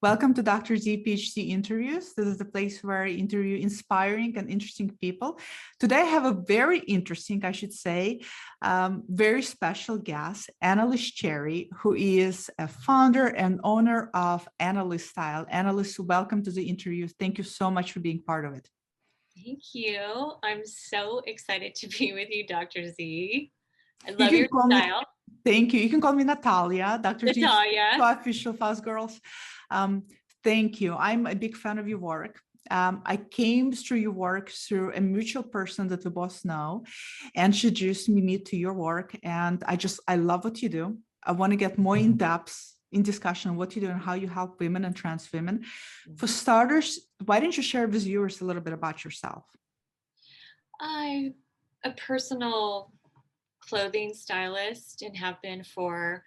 Welcome to Dr. Z PhD Interviews. This is the place where I interview inspiring and interesting people. Today I have a very interesting, I should say, very special guest, Annaliese Cherry, who is a founder and owner of Annalise Style. Annalise, welcome to the interview. Thank you so much for being part of it. Thank you. I'm so excited to be with you, Dr. Z. I love your style. Thank you. You can call me Natalia, Dr. Z. Natalia. Official Fast Girls. Thank you. I'm a big fan of your work. I came through your work through a mutual person that we both know, and she introduced me to your work. And I love what you do. I want to get more in depth in discussion on what you do and how you help women and trans women. For starters, why don't you share with viewers a little bit about yourself? I'm a personal clothing stylist and have been for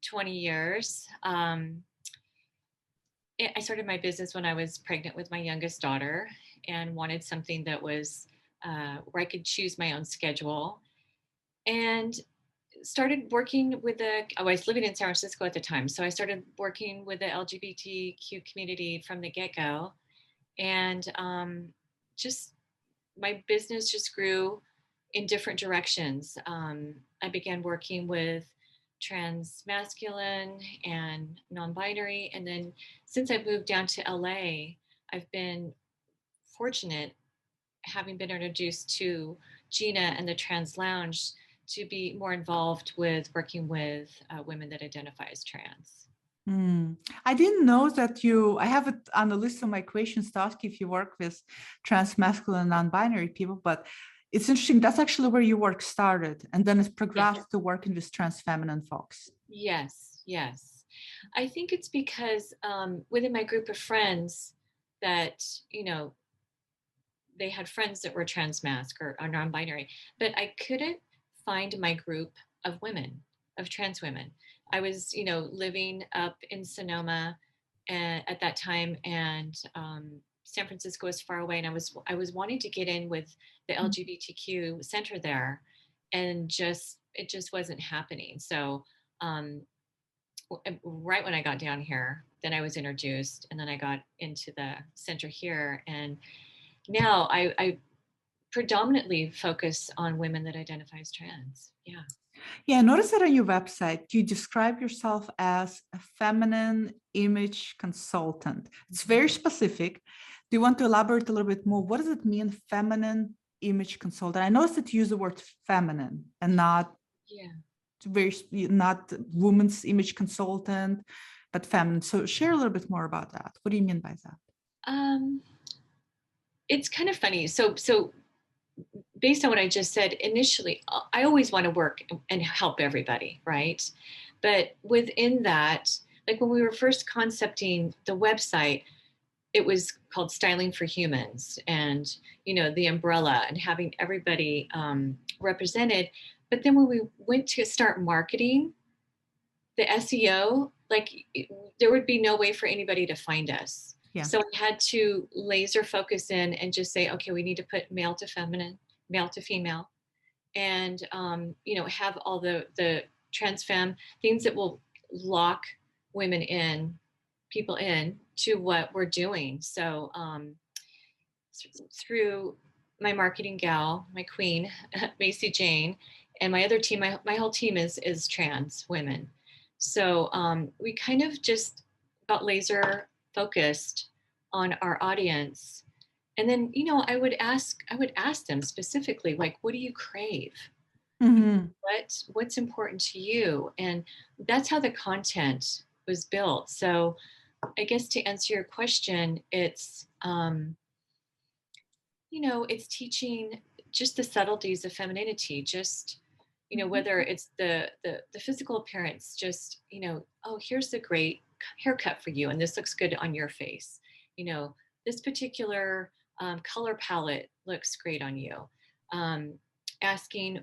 20 years. I started my business when I was pregnant with my youngest daughter and wanted something that was where I could choose my own schedule, and started working with I was living in San Francisco at the time. So I started working with the LGBTQ community from the get-go, and just my business just grew in different directions. I began working with trans masculine and non-binary, and then since I moved down to LA, I've been fortunate, having been introduced to Gina and the Trans Lounge, to be more involved with working with women that identify as trans. I didn't know that I have it on the list of my questions to ask if you work with trans masculine and non-binary people, but it's interesting. That's actually where your work started, and then it's progressed to working with trans feminine folks. Yes, yes. I think it's because within my group of friends that, they had friends that were trans masc or non-binary, but I couldn't find my group of women, of trans women. I was, living up in Sonoma at that time, and San Francisco was far away, and I was wanting to get in with the LGBTQ center there, and it just wasn't happening. So right when I got down here, then I was introduced, and then I got into the center here, and now I predominantly focus on women that identify as trans. Yeah, I noticed that on your website, you describe yourself as a feminine image consultant. It's very specific. Do you want to elaborate a little bit more? What does it mean, feminine image consultant? I noticed that you use the word feminine and not woman's image consultant, but feminine. So share a little bit more about that. What do you mean by that? It's kind of funny. So based on what I just said, initially, I always want to work and help everybody, right? But within that, like when we were first concepting the website, it was called Styling for Humans, and, the umbrella and having everybody represented. But then when we went to start marketing, the SEO, there would be no way for anybody to find us. Yeah. So I had to laser focus in and just say, okay, we need to put male to feminine, male to female, and have all the trans femme things that will lock women in, people in to what we're doing. So through my marketing gal, my queen, Macy Jane, and my other team, my whole team is trans women. So we kind of just got laser focused on our audience. And then, I would ask them specifically, like, what do you crave? Mm-hmm. What's important to you? And that's how the content was built. So I guess to answer your question, it's, it's teaching just the subtleties of femininity, just, whether it's the physical appearance, just, oh, here's the great haircut for you, and this looks good on your face. This particular color palette looks great on you. Asking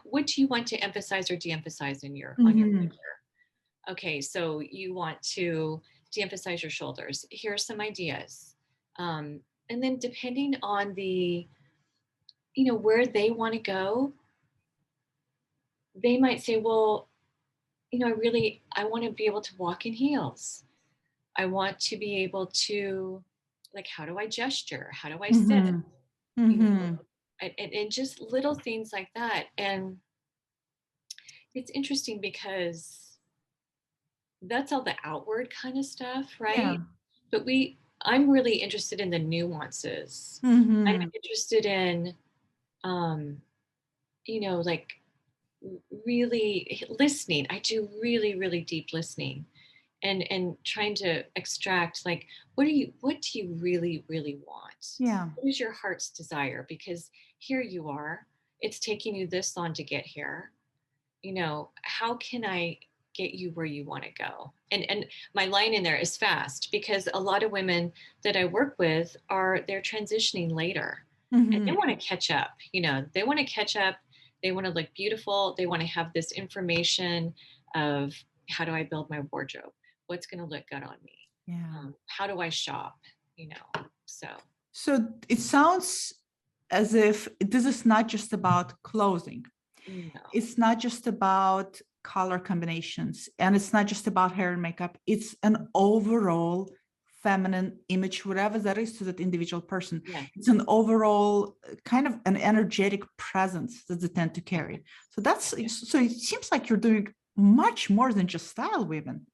what do you want to emphasize or de-emphasize on your picture? Okay, so you want to de-emphasize your shoulders. Here are some ideas. And then depending on the, where they want to go, they might say, well, I want to be able to walk in heels. I want to be able to, like, how do I gesture? How do I sit? Mm-hmm. You know, Mm-hmm. and just little things like that. And it's interesting because that's all the outward kind of stuff, Yeah. right? But I'm really interested in the nuances. I'm Mm-hmm. interested in, um, like really listening. I do really, really deep listening and trying to extract, like, what do you really, really want? Yeah. What is your heart's desire? Because here you are, it's taking you this long to get here. How can I get you where you want to go? And my line in there is fast, because a lot of women that I work with they're transitioning later, and they Mm-hmm. want to catch up. They want to catch up. They want to look beautiful. They want to have this information of, how do I build my wardrobe? What's going to look good on me? Yeah. How do I shop? So So it sounds as if this is not just about clothing. no. It's not just about color combinations, and it's not just about hair and makeup. It's an overall feminine image, whatever that is to that individual person. Yeah. It's an overall kind of an energetic presence that they tend to carry. So it seems like you're doing much more than just style women.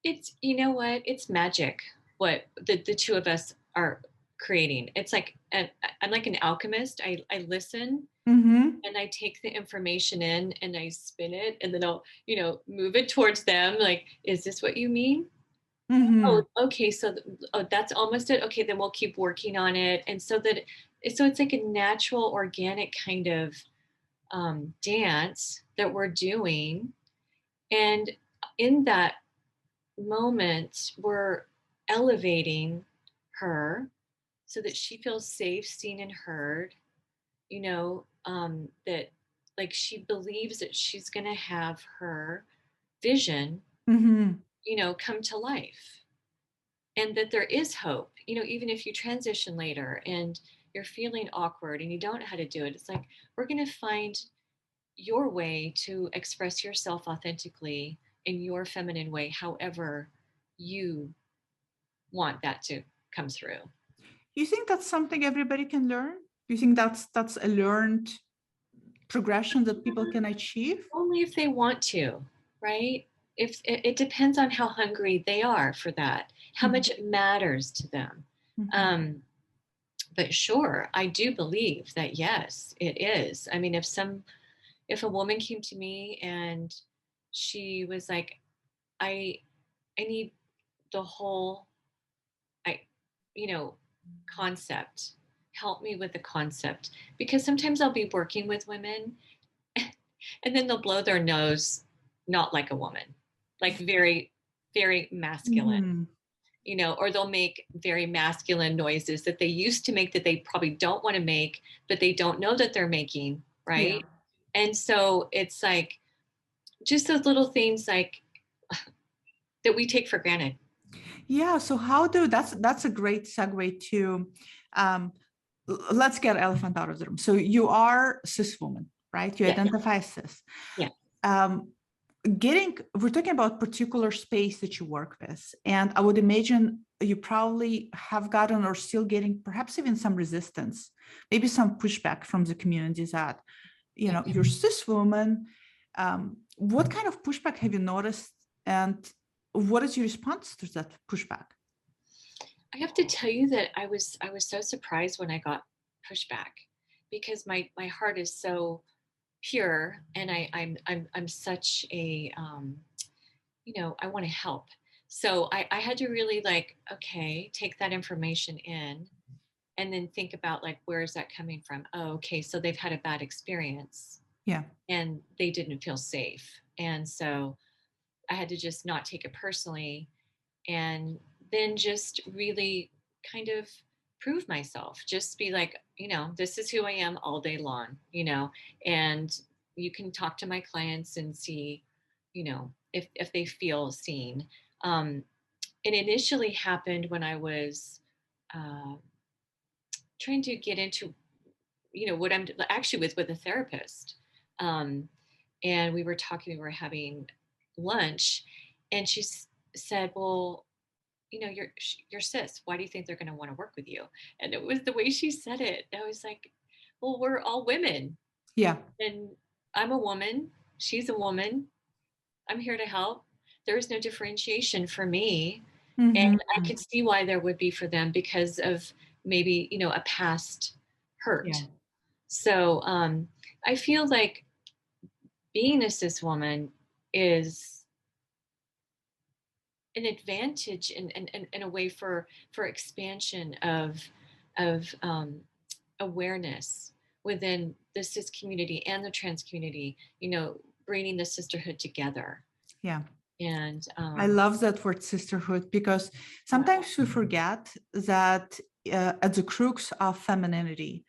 It's, it's magic what the two of us are creating. It's like, I'm like an alchemist. I listen Mm-hmm. and I take the information in and I spin it, and then I'll, move it towards them. Like, is this what you mean? Mm-hmm. Oh, okay. So, oh, that's almost it. Okay, then we'll keep working on it. And so it's like a natural, organic kind of dance that we're doing. And in that moment, we're elevating her so that she feels safe, seen, and heard. That, like, she believes that she's going to have her vision, Mm-hmm. come to life, and that there is hope. Even if you transition later and you're feeling awkward and you don't know how to do it, it's like, we're going to find your way to express yourself authentically in your feminine way, however you want that to come through. You think that's something everybody can learn? You think that's a learned progression that people can achieve? Only if they want to, right? If it depends on how hungry they are for that, how Mhm. much it matters to them. Mhm. Um, but sure, I do believe that, yes, it is. I mean, if a woman came to me and she was like, I I need the whole, I you know concept, help me with the concept, because sometimes I'll be working with women and then they'll blow their nose, not like a woman, like very, very masculine, Mhm. or they'll make very masculine noises that they used to make that they probably don't want to make, but they don't know that they're making, Yeah. right? And so it's like, just those little things, like, that we take for granted. Yeah. So that's a great segue to um, let's get elephant out of the room. So you are cis woman, right? You Yeah, identify as cis. yeah. Um, we're talking about particular space that you work with, and I would imagine you probably have gotten or still getting perhaps even some resistance, maybe some pushback from the communities that Yeah. you're cis woman. What kind of pushback have you noticed, and what is your response to that pushback? I have to tell you that I was so surprised when I got pushback, because my heart is so pure, and I'm such a, I want to help. So I had to really, like, okay, take that information in and then think about, like, where is that coming from? Oh, okay, so they've had a bad experience Yeah. and they didn't feel safe. And so I had to just not take it personally, and then just really kind of prove myself. Just be like, this is who I am all day long, and you can talk to my clients and see, if they feel seen. It initially happened when I was uh, trying to get into, what I'm actually with a therapist. Um, and we were having lunch, and she said, well, you're cis. Why do you think they're going to want to work with you? And it was the way she said it. I was like, well, we're all women, Yeah. and I'm a woman. She's a woman. I'm here to help. There is no differentiation for me. And Mhm. I could see why there would be for them because of maybe, a past hurt. Yeah. So I feel like being a cis woman is an advantage and a way for expansion of awareness within the cis community and the trans community, bringing the sisterhood together. Yeah. And I love that word sisterhood, because sometimes we forget that at the crux of femininity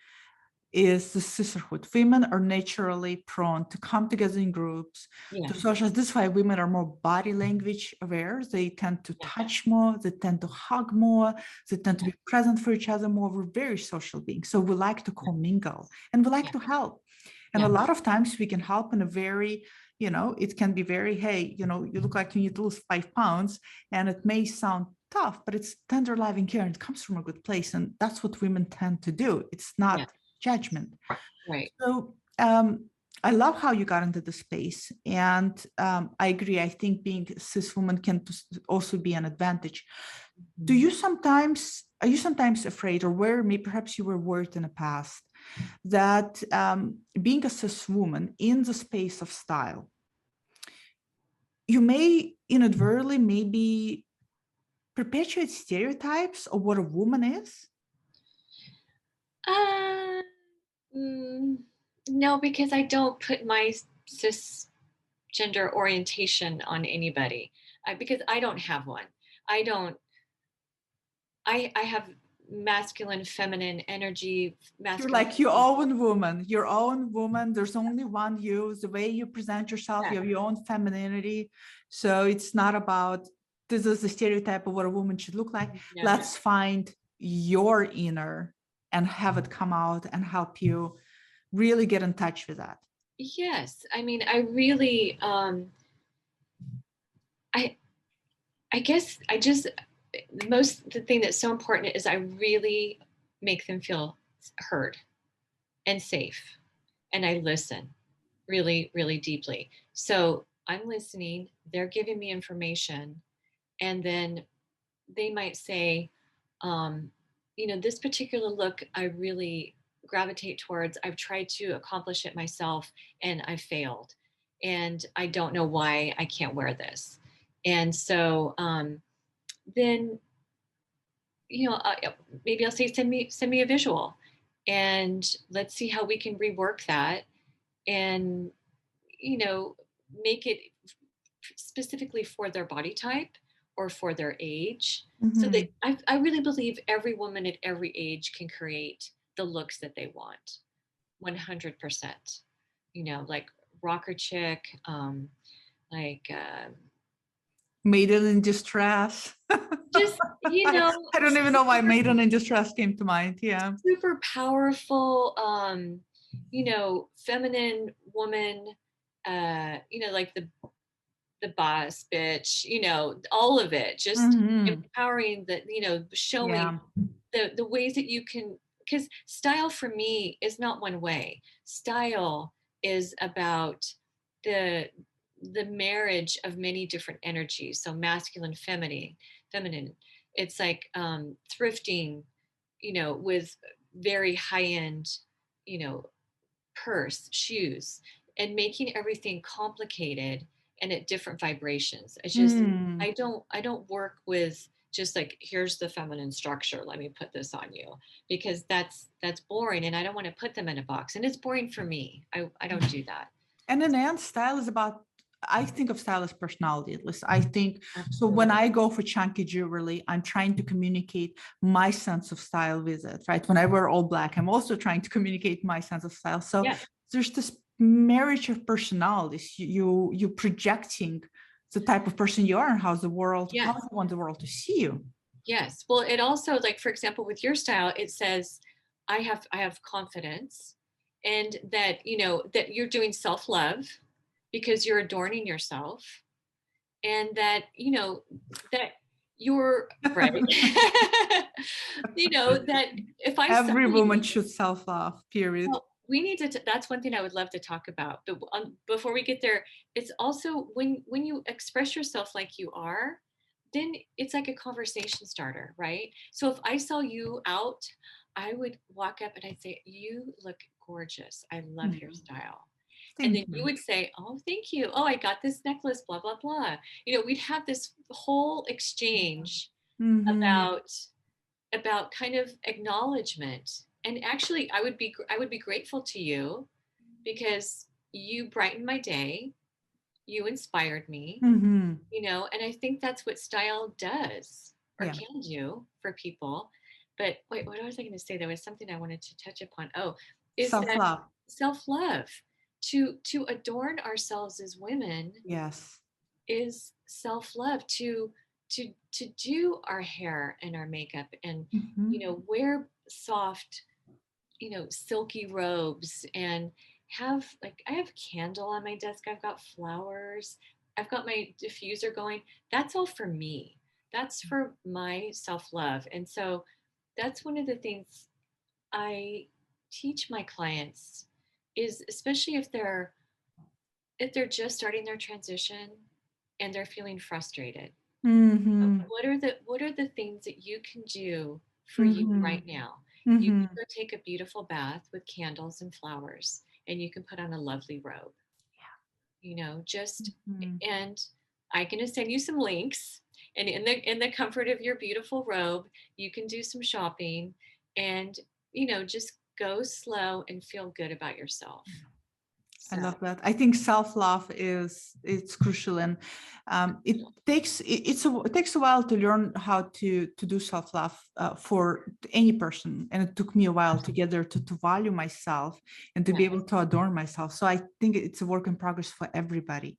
is the sisterhood. Women are naturally prone to come together in groups, to yes, socialize. This is why women are more body language aware. They tend to yeah, touch more, they tend to hug more, they tend to be present for each other more. We're very social beings. So we like to commingle and we like yeah, to help. And a yeah, lot of times we can help in a very, it can be very, hey, you look like you need to lose 5 pounds. And it may sound tough, but it's tender, loving care. And it comes from a good place. And that's what women tend to do. It's yeah, not judgment. right. So I love how you got into the space. And I agree. I think being a cis woman can also be an advantage. Are you sometimes afraid, or where maybe perhaps you were worried in the past, that being a cis woman in the space of style, you may inadvertently maybe perpetuate stereotypes of what a woman is? Uh, no, because I don't put my cisgender orientation on anybody. Because I don't have one. I don't. I have masculine, feminine energy. You're Masculine. like your own woman, your own woman. There's only one you. The way you present yourself, Yeah, you have your own femininity. So it's not about this is the stereotype of what a woman should look like. no. Let's find your inner and have it come out and help you really get in touch with that. Yes, I mean, I really. I I guess the thing that's so important is I really make them feel heard and safe, and I listen really, really deeply. So I'm listening, they're giving me information, and then they might say, um, this particular look I really gravitate towards. I've tried to accomplish it myself and I failed. And I don't know why I can't wear this. And so then, maybe I'll say, send me a visual and let's see how we can rework that and, you know, make it specifically for their body type or for their age. So that Mhm. I really believe every woman at every age can create the looks that they want 100%. Like rocker chick, like Maiden in distress. just, I don't even know why Maiden in distress came to mind. Yeah. super powerful, feminine woman, like the boss bitch, all of it, just Mhm. empowering the, showing Yeah. the ways that you can, because style for me is not one way. Style is about the the marriage of many different energies. So masculine, feminine. It's like thrifting, with very high end, you know, purse, shoes, and making everything complicated and at different vibrations. It's just Mm. I don't work with just like here's the feminine structure. Let me put this on you because that's boring and I don't want to put them in a box. And it's boring for me. I don't do that. And in the end, style is about, I think of style as personality, at least. I think so. When Absolutely. I go for chunky jewelry, I'm trying to communicate my sense of style with it, right? When I wear all black, I'm also trying to communicate my sense of style. So Yeah. there's this marriage of personalities. You projecting the type of person you are and how Yes. you want the world to see you. Yes. Well, it also, like for example with your style, it says I have confidence and that that you're doing self-love because you're adorning yourself and that that you're right. You know, that if I saw Every woman you, should self-love, period. well, we need to, that's one thing I would love to talk about. But before we get there, it's also when you express yourself like you are, then it's like a conversation starter, right? So if I saw you out, I would walk up and I'd say, "You look gorgeous. I love your Mhm. style." And then Thank you you. would say, "Oh, thank you. Oh, I got this necklace, blah, blah, blah." You know, we'd have this whole exchange Mhm. about kind of acknowledgement. And actually, I would be grateful to you because you brightened my day, you inspired me, Mhm. you know, and I think that's what style does or Yeah. can do for people. But wait, what was I going to say? There was something I wanted to touch upon. Oh, is that Self-love. self-love, to adorn ourselves as women Yes. is self-love, to do our hair and our makeup and, you Mhm. know, wear soft, you know, silky robes and have, like, I have a candle on my desk, I've got flowers, I've got my diffuser going. That's all for me. That's for my self-love. And so that's one of the things I teach my clients is, especially if they're just starting their transition and they're feeling frustrated, Mhm. what are the things that you can do for you Mhm. right now? You can Mhm. go take a beautiful bath with candles and flowers, and you can put on a lovely robe, you know, just, Mhm. and I'm going to send you some links, and in the comfort of your beautiful robe, you can do some shopping and, you know, just go slow and feel good about yourself. I So love that. I think self-love it's crucial, and it takes a while to learn how to do self-love for any person, and it took me a while to get there to value myself and to yeah, be able to adorn myself. So I think it's a work in progress for everybody.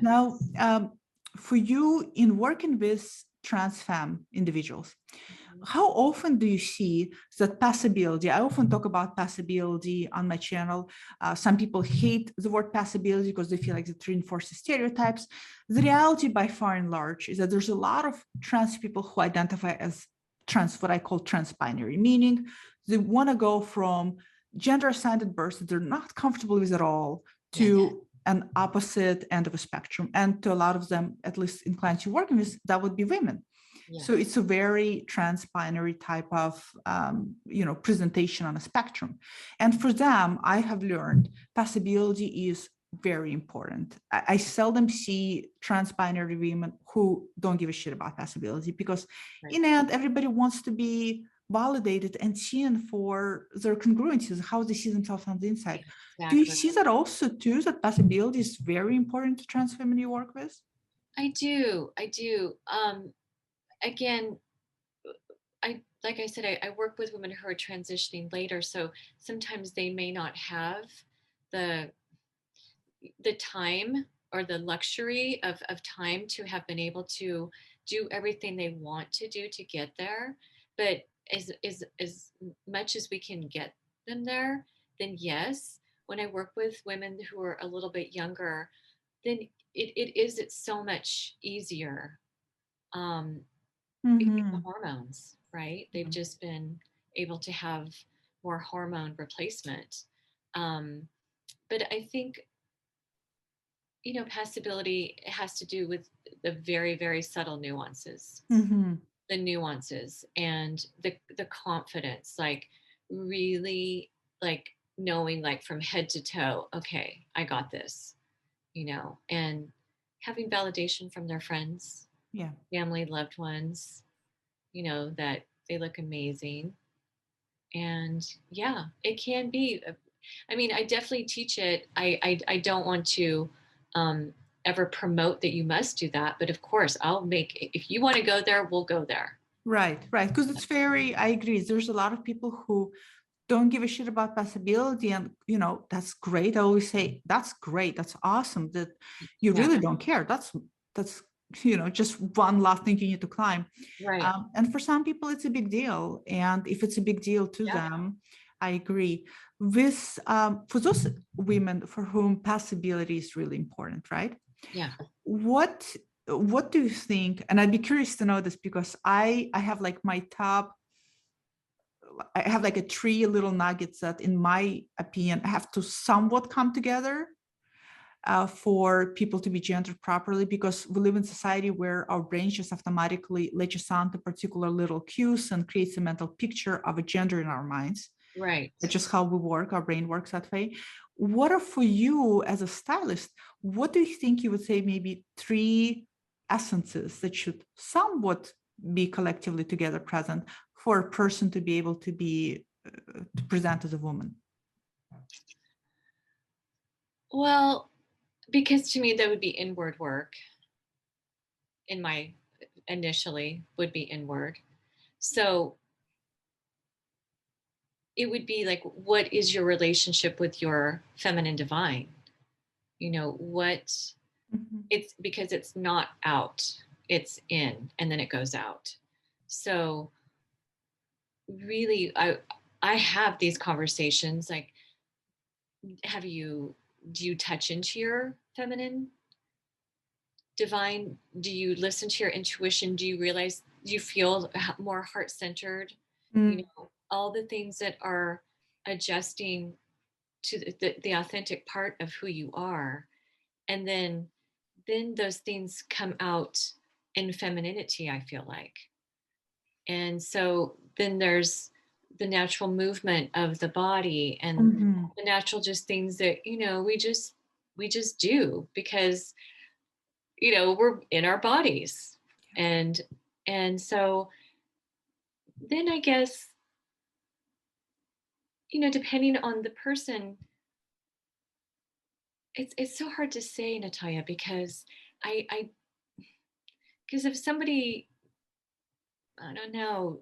Now, yes. for you in working with trans femme individuals, Mhm. how often do you see that passability? I often talk about passability on my channel. Some people hate the word passability because they feel like it reinforces stereotypes. The reality, by far and large, is that there's a lot of trans people who identify as trans, what I call trans-binary, meaning they want to go from gender assigned at birth that they're not comfortable with at all Yes, to an opposite end of a spectrum. And to a lot of them, at least in clients you're working with, that would be women. So yes, it's a very trans-binary type of presentation on a spectrum. And for them, I have learned passability is very important. I seldom see trans-binary women who don't give a shit about passability because right, in the end, everybody wants to be validated and seen for their congruencies, how they see themselves on the inside. Do you exactly. see that also too, that passability is very important to trans women you work with? I do. I do. Again, I like I said, I work with women who are transitioning later, so sometimes they may not have the time or the luxury of time to have been able to do everything they want to do to get there. But as much as we can get them there, then yes. When I work with women who are a little bit younger, then it's so much easier. Um, because the Mm-hmm. hormones, right? They've just been able to have more hormone replacement. Um, but I think, you know, passability has to do with the very, very subtle nuances, Mm-hmm. the nuances and the confidence, like really like knowing like from head to toe, okay, I got this, you know, and having validation from their friends, Yeah. family, loved ones, you know, that they look amazing. And yeah, it can be. I mean, I definitely teach it. I don't want to ever promote that you must do that. But of course, I'll make, if you want to go there, we'll go there. Right, right. Because it's very, I agree. There's a lot of people who don't give a shit about passability. And, that's great. I always say, that's great. That's awesome that you Yeah, really don't care. That's, just one last thing you need to climb. right. And for some people, it's a big deal. And if it's a big deal to Yeah, them, I agree. For those women for whom passability is really important, right? yeah. What what do you think? And I'd be curious to know this because I have like my top, I have like a 3 little nuggets that, in my opinion, have to somewhat come together for people to be gendered properly, because we live in a society where our brain just automatically latches on to particular little cues and creates a mental picture of a gender in our minds. Right. That's just how we work. Our brain works that way. What are, for you as a stylist, what do you think you would say maybe 3 essences that should somewhat be collectively together present for a person to be able to be to present as a woman? Well, because to me that would be inward work. In my initially would be inward. So it would be like, what is your relationship with your feminine divine? You know, what it's because it's not out, it's in, and then it goes out. So really, I have these conversations like, do you touch into your feminine divine? Do you listen to your intuition? Do you feel more heart-centered? You Mm. know, all the things that are adjusting to the authentic part of who you are. And then those things come out in femininity, I feel like. And so then there's the natural movement of the body and Mhm. the natural just things that, we just do because, we're in our bodies. And so then I guess, depending on the person, it's so hard to say, Natalia, because I because if somebody, I don't know,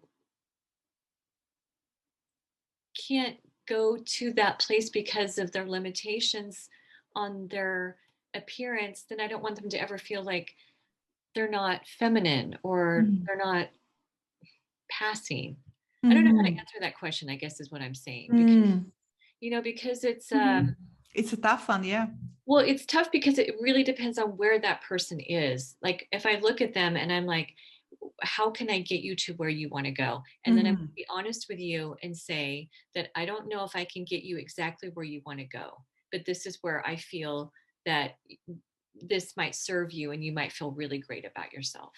can't go to that place because of their limitations on their appearance, then I don't want them to ever feel like they're not feminine or Mhm. they're not passing. I don't know how to Mhm. answer that question, I guess is what I'm saying. Because, Mm. because it's Mhm. It's a tough one, yeah. well, it's tough because it really depends on where that person is. Like if I look at them and I'm like, how can I get you to where you want to go? And then I'm going Mhm. to be honest with you and say that I don't know if I can get you exactly where you want to go, but this is where I feel that this might serve you and you might feel really great about yourself.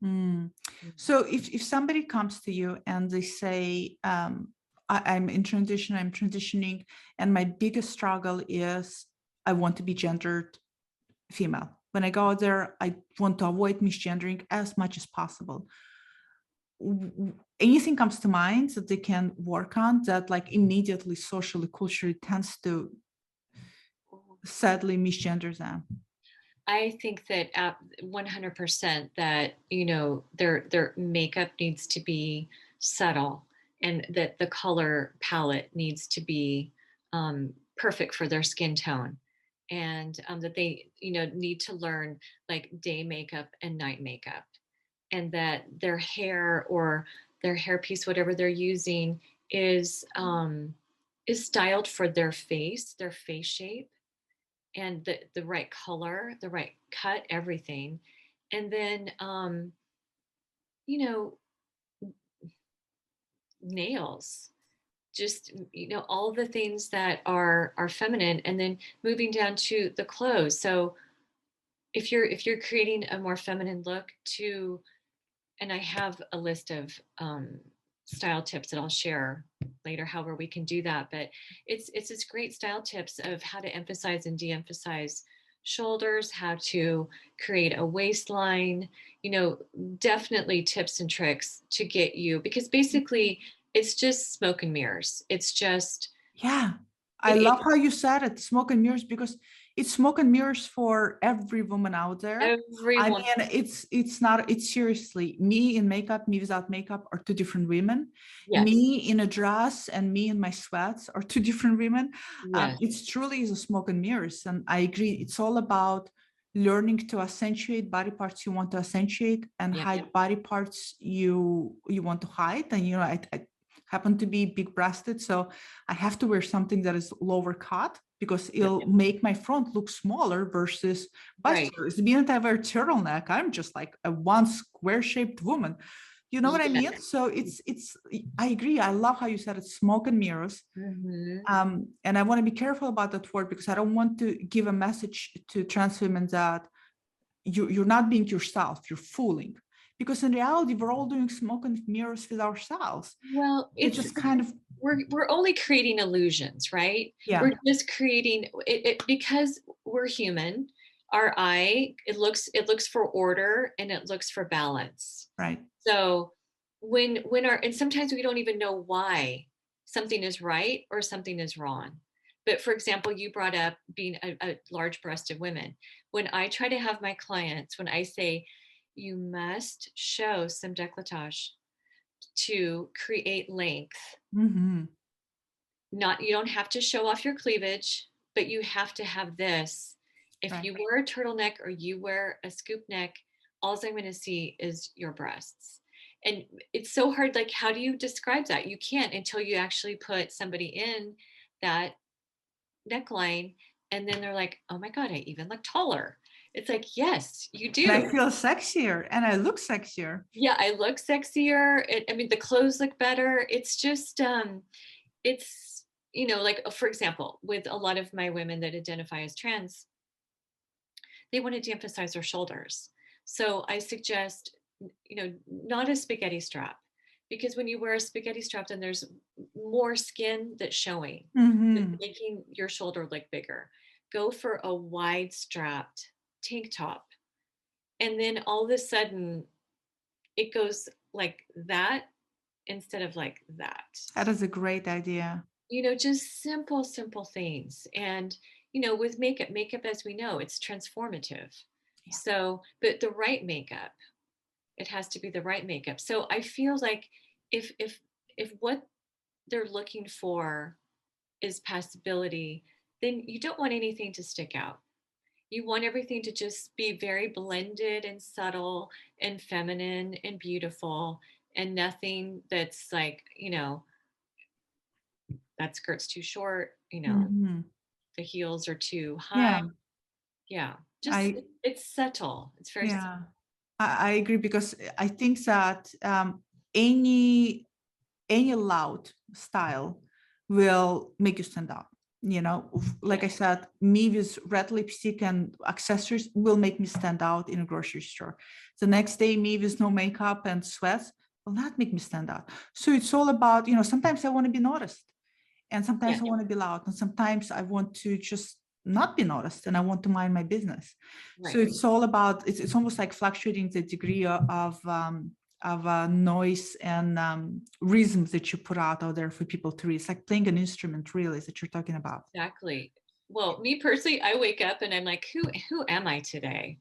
Mm. Mhm. So if somebody comes to you and they say, I'm in transition, I'm transitioning, and my biggest struggle is I want to be gendered female. When I go out there, I want to avoid misgendering as much as possible. Anything comes to mind that they can work on that, like, immediately socially, culturally tends to sadly misgender them? I think that 100% that, their makeup needs to be subtle and that the color palette needs to be perfect for their skin tone. And that they, need to learn like day makeup and night makeup. And that their hair or their hairpiece, whatever they're using, is styled for their face shape, and the right color, the right cut, everything. And then you know, nails, just all the things that are feminine, and then moving down to the clothes. So if you're creating a more feminine look to, and I have a list of style tips that I'll share later, however we can do that. But it's this great style tips of how to emphasize and de-emphasize shoulders, how to create a waistline, definitely tips and tricks to get you, because basically it's just smoke and mirrors. It's just Yeah, I it love how you said it, smoke and mirrors, because it's smoke and mirrors for every woman out there. I everyone. mean, it's not, it's seriously, me in makeup, me without makeup are 2 different women. Yes, Me in a dress and me in my sweats are 2 different women. yes, It's truly is a smoke and mirrors. And I agree, it's all about learning to accentuate body parts you want to accentuate and yeah, hide body parts you want to hide. And I happen to be big breasted, so I have to wear something that is lower cut. because it'll make my front look smaller versus vice Right. versa. Being that I wear a turtleneck, I'm just like a one square shaped woman. You know what I mean? So it's, I agree. I love how you said it's smoke and mirrors. And I want to be careful about that word, because I don't want to give a message to trans women that you're not being yourself, you're fooling. Because in reality, we're all doing smoke and mirrors with ourselves. Well, It's just kind of, we're only creating illusions, right? yeah, We're just creating it because we're human. Our eye, it looks for order and it looks for balance. right. So when and sometimes we don't even know why something is right or something is wrong. But for example, you brought up being a large-breasted women. When I try to have my clients, when I say you must show some décolletage to create length, Mm-hmm. not, you don't have to show off your cleavage, but you have to have this. If Right. you wear a turtleneck or you wear a scoop neck, all I'm going to see is your breasts. And it's so hard. Like, how do you describe that? You can't until you actually put somebody in that neckline. And then they're like, oh my God, I even look taller. It's like, yes, you do. And I feel sexier and I look sexier. Yeah, I look sexier. I mean, the clothes look better. It's just, it's, you know, like, for example, with a lot of my women that identify as trans, they want to de-emphasize their shoulders. So I suggest, you know, not a spaghetti strap, because when you wear a spaghetti strap, then there's more skin that's showing, that's Mm-hmm. making your shoulder look bigger. Go for a wide strapped tank top. And then all of a sudden it goes like that instead of like that. That is a great idea. You know, just simple things. And, you know, with makeup, as we know, it's transformative. Yeah. So, but the right makeup, it has to be the right makeup. So I feel like if what they're looking for is passability, then you don't want anything to stick out. You want everything to just be very blended and subtle and feminine and beautiful, and nothing that's like, you know, that skirt's too short, you know, Mm-hmm. the heels are too high. Yeah. Yeah, just I, it's subtle. It's very subtle. yeah, I agree, because I think that any loud style will make you stand out. You know, like I said, me with red lipstick and accessories will make me stand out in a grocery store. The next day, me with no makeup and sweats will not make me stand out. So it's all about, you know, sometimes I want to be noticed, and sometimes Yeah, I want to be loud, and sometimes I want to just not be noticed and I want to mind my business. So right. it's all about, it's almost like fluctuating the degree of noise and rhythms that you put out there for people to read. It's like playing an instrument, really, that you're talking about. Exactly. Well, me personally, I wake up and I'm like, who am I today?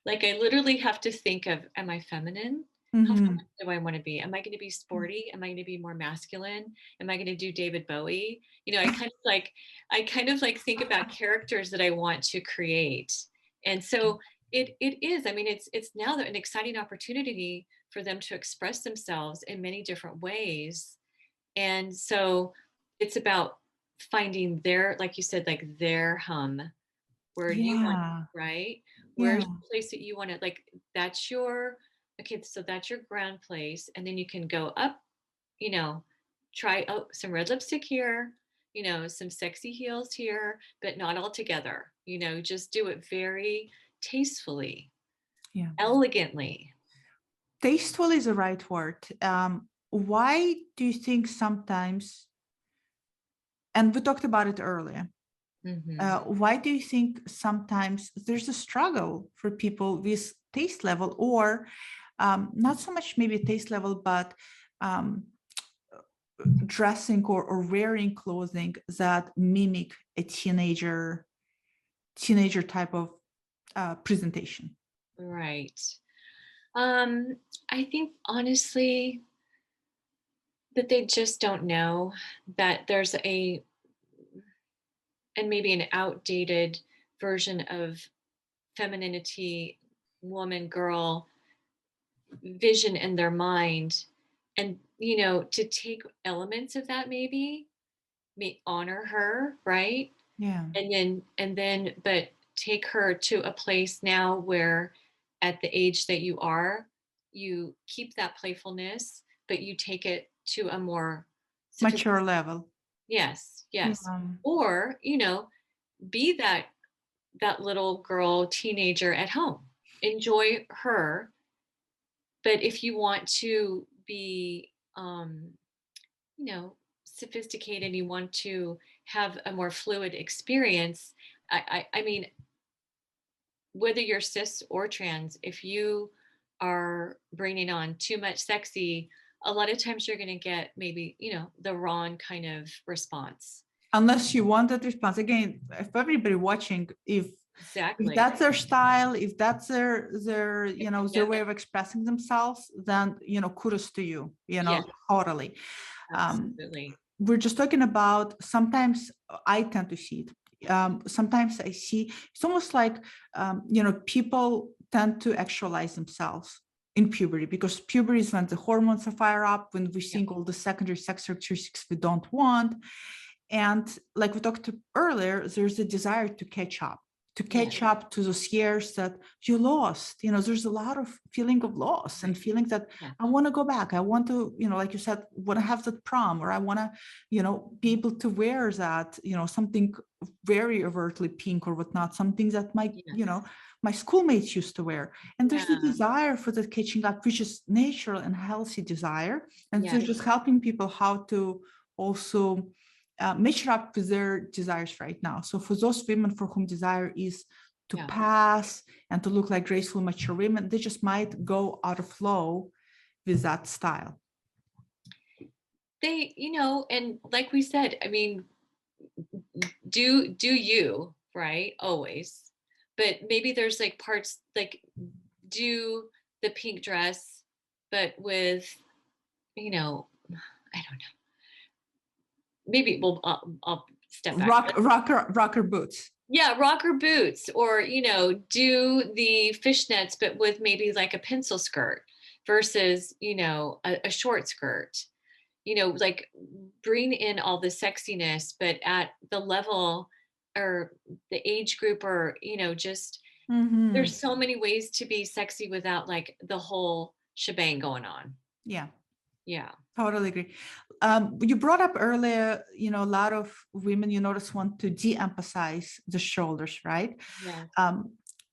Like, I literally have to think of, am I feminine? How Mm-hmm. feminine do I want to be? Am I going to be sporty? Am I going to be more masculine? Am I going to do David Bowie? You know, I kind of like think about characters that I want to create. And so it is, I mean, it's now an exciting opportunity for them to express themselves in many different ways. And so it's about finding their, like you said, like their hum, where you want, Yeah, right? yeah, Where's the place that you want to, like, that's your, okay, so that's your ground place. And then you can go up, you know, try, oh, some red lipstick here, you know, some sexy heels here, but not all together, you know, just do it very tastefully, yeah. elegantly. Tasteful is the right word. Why do you think sometimes, and we talked about it earlier, Mm-hmm. why do you think sometimes there's a struggle for people with taste level, or not so much maybe taste level, but um, dressing or wearing clothing that mimic a teenager type of presentation? Right. Um, I think honestly that they just don't know that there's a, and maybe an outdated version of femininity, woman, girl vision in their mind. And, you know, to take elements of that, maybe honor her, right? Yeah. But take her to a place now where at the age that you are, you keep that playfulness, but you take it to a more Mature level. yes, yes. Yeah. Or, be that little girl teenager at home. Enjoy her. But if you want to be you know, sophisticated, you want to have a more fluid experience, I mean, whether you're cis or trans, if you are bringing on too much sexy, a lot of times you're going to get maybe, the wrong kind of response. Unless you want that response. Again, if everybody watching, if Exactly. that's their style, if that's their their way Another, of expressing themselves, then kudos to you, yeah, totally. absolutely. We're just talking about, sometimes I tend to see it. Sometimes I see it's almost like people tend to actualize themselves in puberty, because puberty is when the hormones are fire up, when we're seeing all the secondary sex characteristics we don't want. And like we talked earlier, there's a desire to catch up, to those years that you lost. There's a lot of feeling of loss and feeling that I want to go back. I want to, like you said, want to have that prom, or I want to, be able to wear that, something very overtly pink or whatnot, something that my schoolmates used to wear. And there's the desire for that catching up, which is natural and healthy desire. And so just helping people how to also measure up with their desires right now. So for those women for whom desire is to pass and to look like graceful, mature women, they just might go out of flow with that style. They, and like we said, I mean, do you, right? Always. But maybe there's like parts, like do the pink dress, but with, I don't know. Maybe I'll step back. Rocker boots. Yeah, rocker boots, or do the fishnets, but with maybe like a pencil skirt versus a short skirt. Like bring in all the sexiness, but at the level or the age group, or just there's so many ways to be sexy without like the whole shebang going on. Yeah. Totally agree. You brought up earlier, a lot of women, you notice, want to de-emphasize the shoulders, right? Yeah.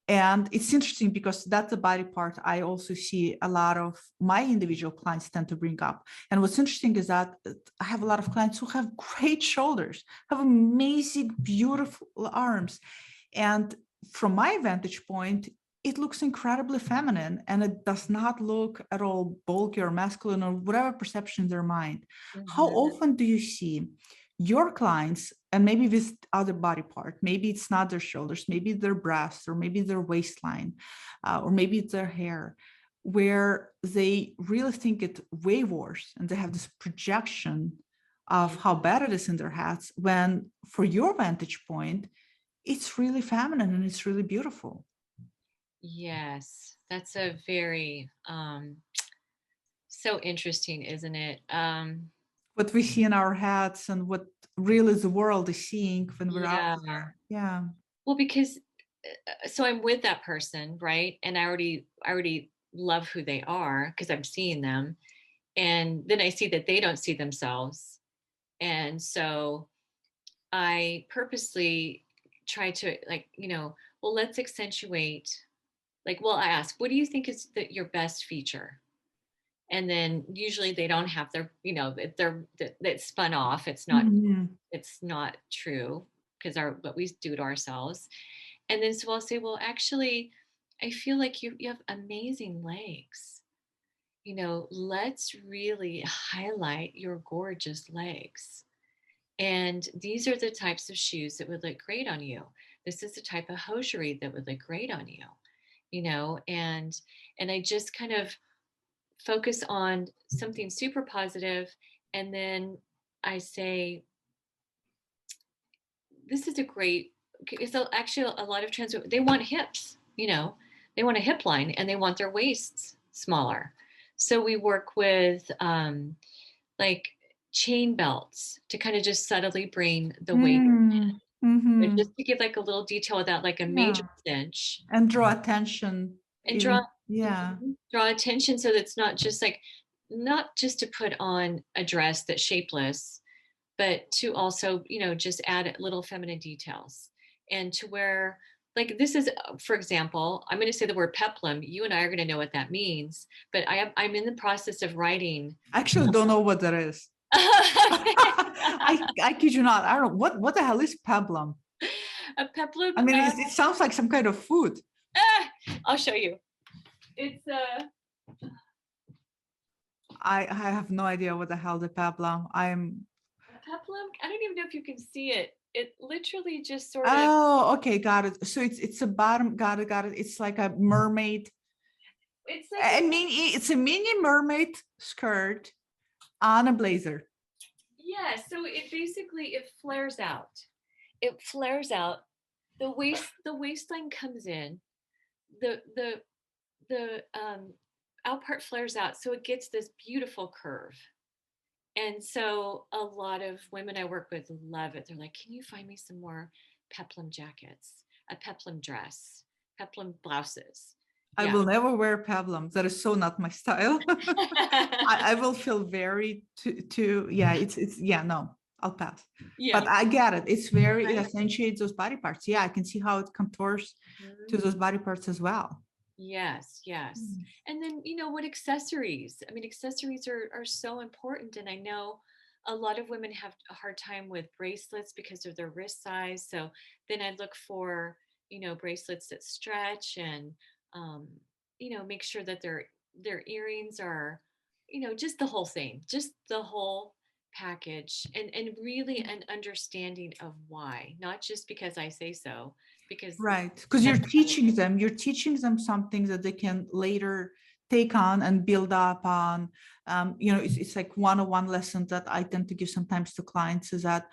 And it's interesting because that's the body part I also see a lot of my individual clients tend to bring up. And what's interesting is that I have a lot of clients who have great shoulders, have amazing, beautiful arms. And from my vantage point, it looks incredibly feminine, and it does not look at all bulky or masculine or whatever perception in their mind. How often do you see your clients, and maybe this other body part, maybe it's not their shoulders, maybe their breasts, or maybe their waistline, or maybe it's their hair, where they really think it way worse, and they have this projection of how bad it is in their heads, when for your vantage point, it's really feminine and it's really beautiful. Yes, that's a very so interesting, isn't it? What we see in our heads and what really the world is seeing when we're out there. Well, because so I'm with that person, right? And I already love who they are because I'm seeing them, and then I see that they don't see themselves, and so I purposely try to, like, well, let's accentuate. Like, well, I ask, what do you think is your best feature? And then usually they don't have their, that's spun off. It's not true, because what we do to ourselves. And then so I'll say, well, actually, I feel like you have amazing legs. Let's really highlight your gorgeous legs. And these are the types of shoes that would look great on you. This is the type of hosiery that would look great on you. And I just kind of focus on something super positive, and then I say, this is a great, so actually a lot of trans, they want hips, they want a hip line, and they want their waists smaller. So we work with like chain belts to kind of just subtly bring the weight in. But Mm-hmm. just to give like a little detail without like a major Yeah. cinch, And draw attention and even. Yeah. draw attention so that it's not just like, not just to put on a dress that's shapeless, but to also, just add little feminine details, and to where, like, this is, for example, I'm going to say the word peplum. You and I are going to know what that means, but I'm in the process of writing. I actually don't know what that is. I kid you not. I don't know what the hell is pablum. A peplum. I mean, it sounds like some kind of food. I'll show you. It's I have no idea what the hell the pablum. peplum. I don't even know if you can see it. It literally just sort of. Oh, okay, got it. So it's a bottom. Got it. It's like a mermaid. It's like I mean, it's a mini mermaid skirt on a blazer. yeah. So it basically it flares out. It flares out. The waistline comes in. The out part flares out, so it gets this beautiful curve. And so a lot of women I work with love it. They're like, can you find me some more peplum jackets, a peplum dress, peplum blouses? I Yeah. will never wear pablum. That is so not my style. I will feel very too yeah, it's yeah, no, I'll pass. Yeah. But I get it. It's very, it Right? accentuates those body parts. Yeah, I can see how it contours to Mhm. those body parts as well. Yes, yes. And then, what accessories? I mean, accessories are so important. And I know a lot of women have a hard time with bracelets because of their wrist size. So then I look for, bracelets that stretch, and, um, make sure that their earrings are, just the whole thing, just the whole package, and really an understanding of why, not just because I say so, because Right. Because that's you're teaching them something that they can later take on and build up on. It's like one-on-one lessons that I tend to give sometimes to clients is that,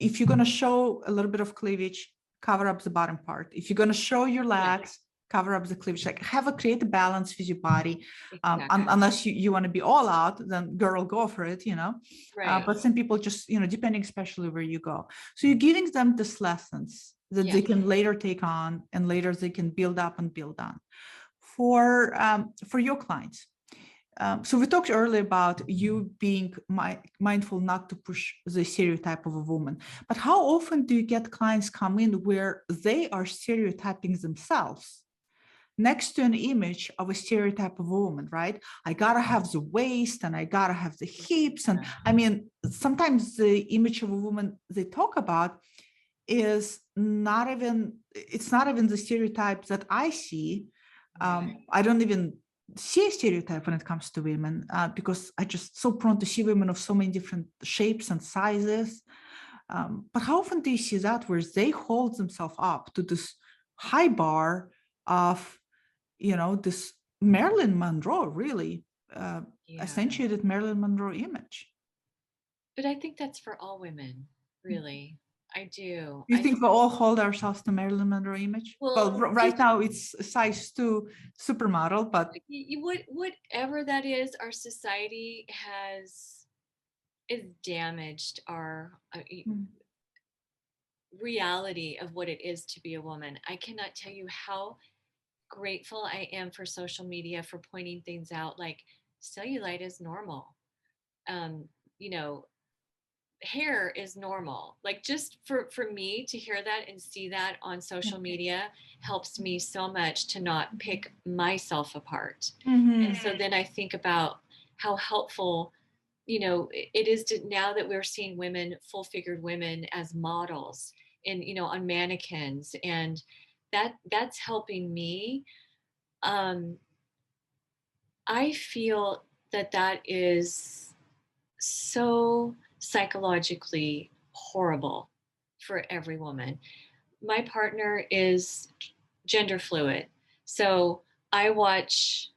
if you're going to show a little bit of cleavage, cover up the bottom part. If you're going to show your yeah, legs, cover up the cleavage, like create a balance with your body. exactly. Unless you want to be all out, then girl, go for it. Right. But some people just, depending especially where you go. So you're giving them this lessons that Yeah. they can later take on and later they can build up and build on for your clients. So we talked earlier about you being mindful not to push the stereotype of a woman, but how often do you get clients come in where they are stereotyping themselves next to an image of a stereotype of a woman, right? I gotta have the waist and I gotta have the hips. And I mean, sometimes the image of a woman they talk about is it's not even the stereotypes that I see. I don't even see a stereotype when it comes to women because I just so prone to see women of so many different shapes and sizes. But how often do you see that where they hold themselves up to this high bar of, this Marilyn Monroe, really Yeah. accentuated Marilyn Monroe image? But I think that's for all women, really. I do. You think we all hold ourselves to Marilyn Monroe image? Well, Well, right now it's size 2 supermodel, but whatever that is, our society is damaged our reality of what it is to be a woman. I cannot tell you how grateful I am for social media for pointing things out, like cellulite is normal. Um, you know, hair is normal. Like, just for me to hear that and see that on social media helps me so much to not pick myself apart. And so then I think about how helpful, it is to, now that we're seeing women, full figured women as models in, on mannequins, and that's helping me. um I feel that is so psychologically horrible for every woman. My partner is gender fluid, so I watch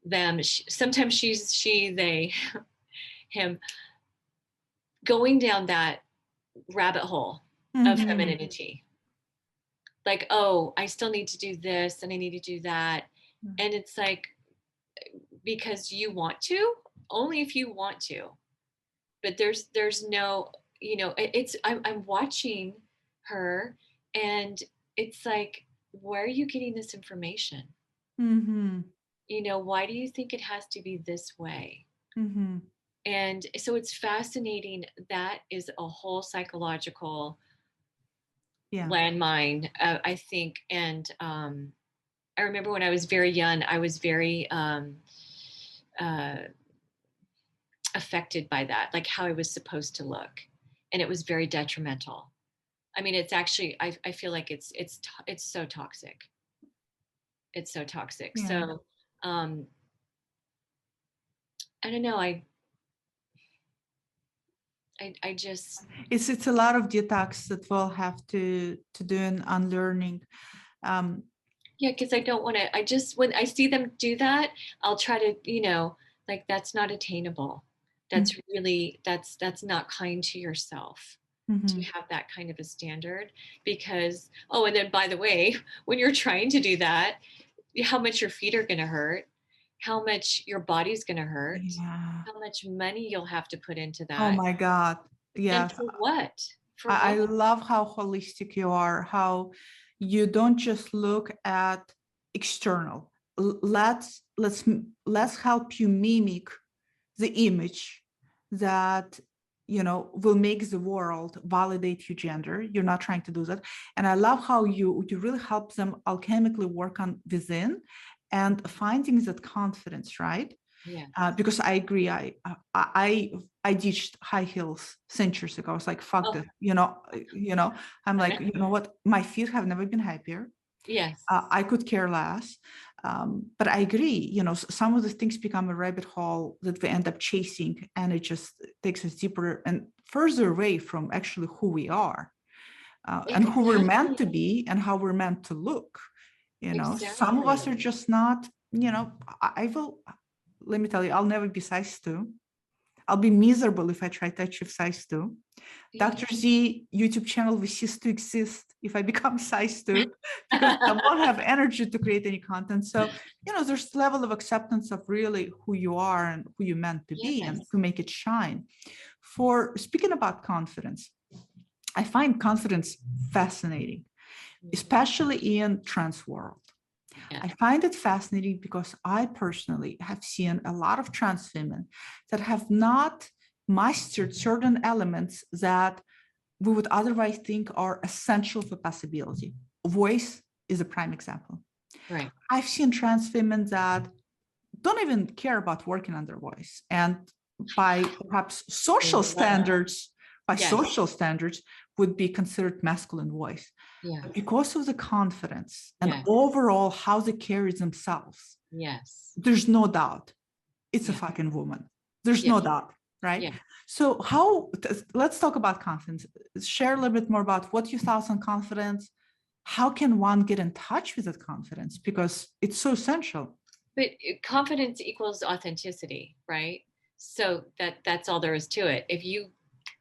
them. Sometimes she's she, they, him, going down that rabbit hole of femininity. Like, oh, I still need to do this and I need to do that. And it's like, because you want to, only if you want to. But there's no, you know, I'm watching her, and it's like, where are you getting this information? Mm-hmm. You know, why do you think it has to be this way? Mm-hmm. And so it's fascinating. That is a whole psychological Yeah. landmine, I think. And I remember when I was very young, I was very uh, affected by that, like how I was supposed to look, and it was very detrimental. I mean, it's actually, I feel like it's so toxic. It's so toxic. Yeah. So um, I don't know. I just, It's a lot of detox that we'll have to do in unlearning. Um, yeah, because I don't want to. I just, when I see them do that, I'll try to, you know, like, that's not attainable. That's really, that's not kind to yourself to mm-hmm. have that kind of a standard. Because, oh, and then by the way, when you're trying to do that, how much your feet are going to hurt, how much your body's going to hurt, Yeah. how much money you'll have to put into Oh that, my God. and Yes. for what? For I what? love how holistic you are, how you don't just look at external. Let's help you mimic the image that will make the world validate your gender. You're not trying to do that. And I love how you really help them alchemically work on within and finding that confidence, right? Yes. Because I agree, I ditched high heels centuries ago. I was like, fuck Oh, this, I'm like, you know what, my feet have never been happier. yes. I could care less. But I agree, some of the things become a rabbit hole that we end up chasing, and it just takes us deeper and further away from actually who we are, and who we're meant to Exactly. be and how we're meant to look. Some of us Exactly. are just not, I will, let me tell you, I'll never be size 2. I'll be miserable if I try to achieve size 2. Yeah. Dr. Z YouTube channel will cease to exist if I become size 2, because I won't have energy to create any content. So, there's level of acceptance of really who you are and who you're meant to be, and Yes. to make it shine. For speaking about confidence, I find confidence fascinating, especially in trans world. Yeah. I find it fascinating because I personally have seen a lot of trans women that have not mastered certain elements that we would otherwise think are essential for possibility. Voice is a prime example. Right. I've seen trans women that don't even care about working on their voice, and by perhaps Yes. social standards would be considered masculine voice. Yeah. But because of the confidence and Yes. overall how they carry themselves, Yes. there's no doubt it's a Yeah. fucking woman. There's Yeah. no doubt, right? Yeah. So let's talk about confidence. Share a little bit more about what your thoughts on confidence. How can one get in touch with that confidence? Because it's so essential. But confidence equals authenticity, right? So that's all there is to it. If you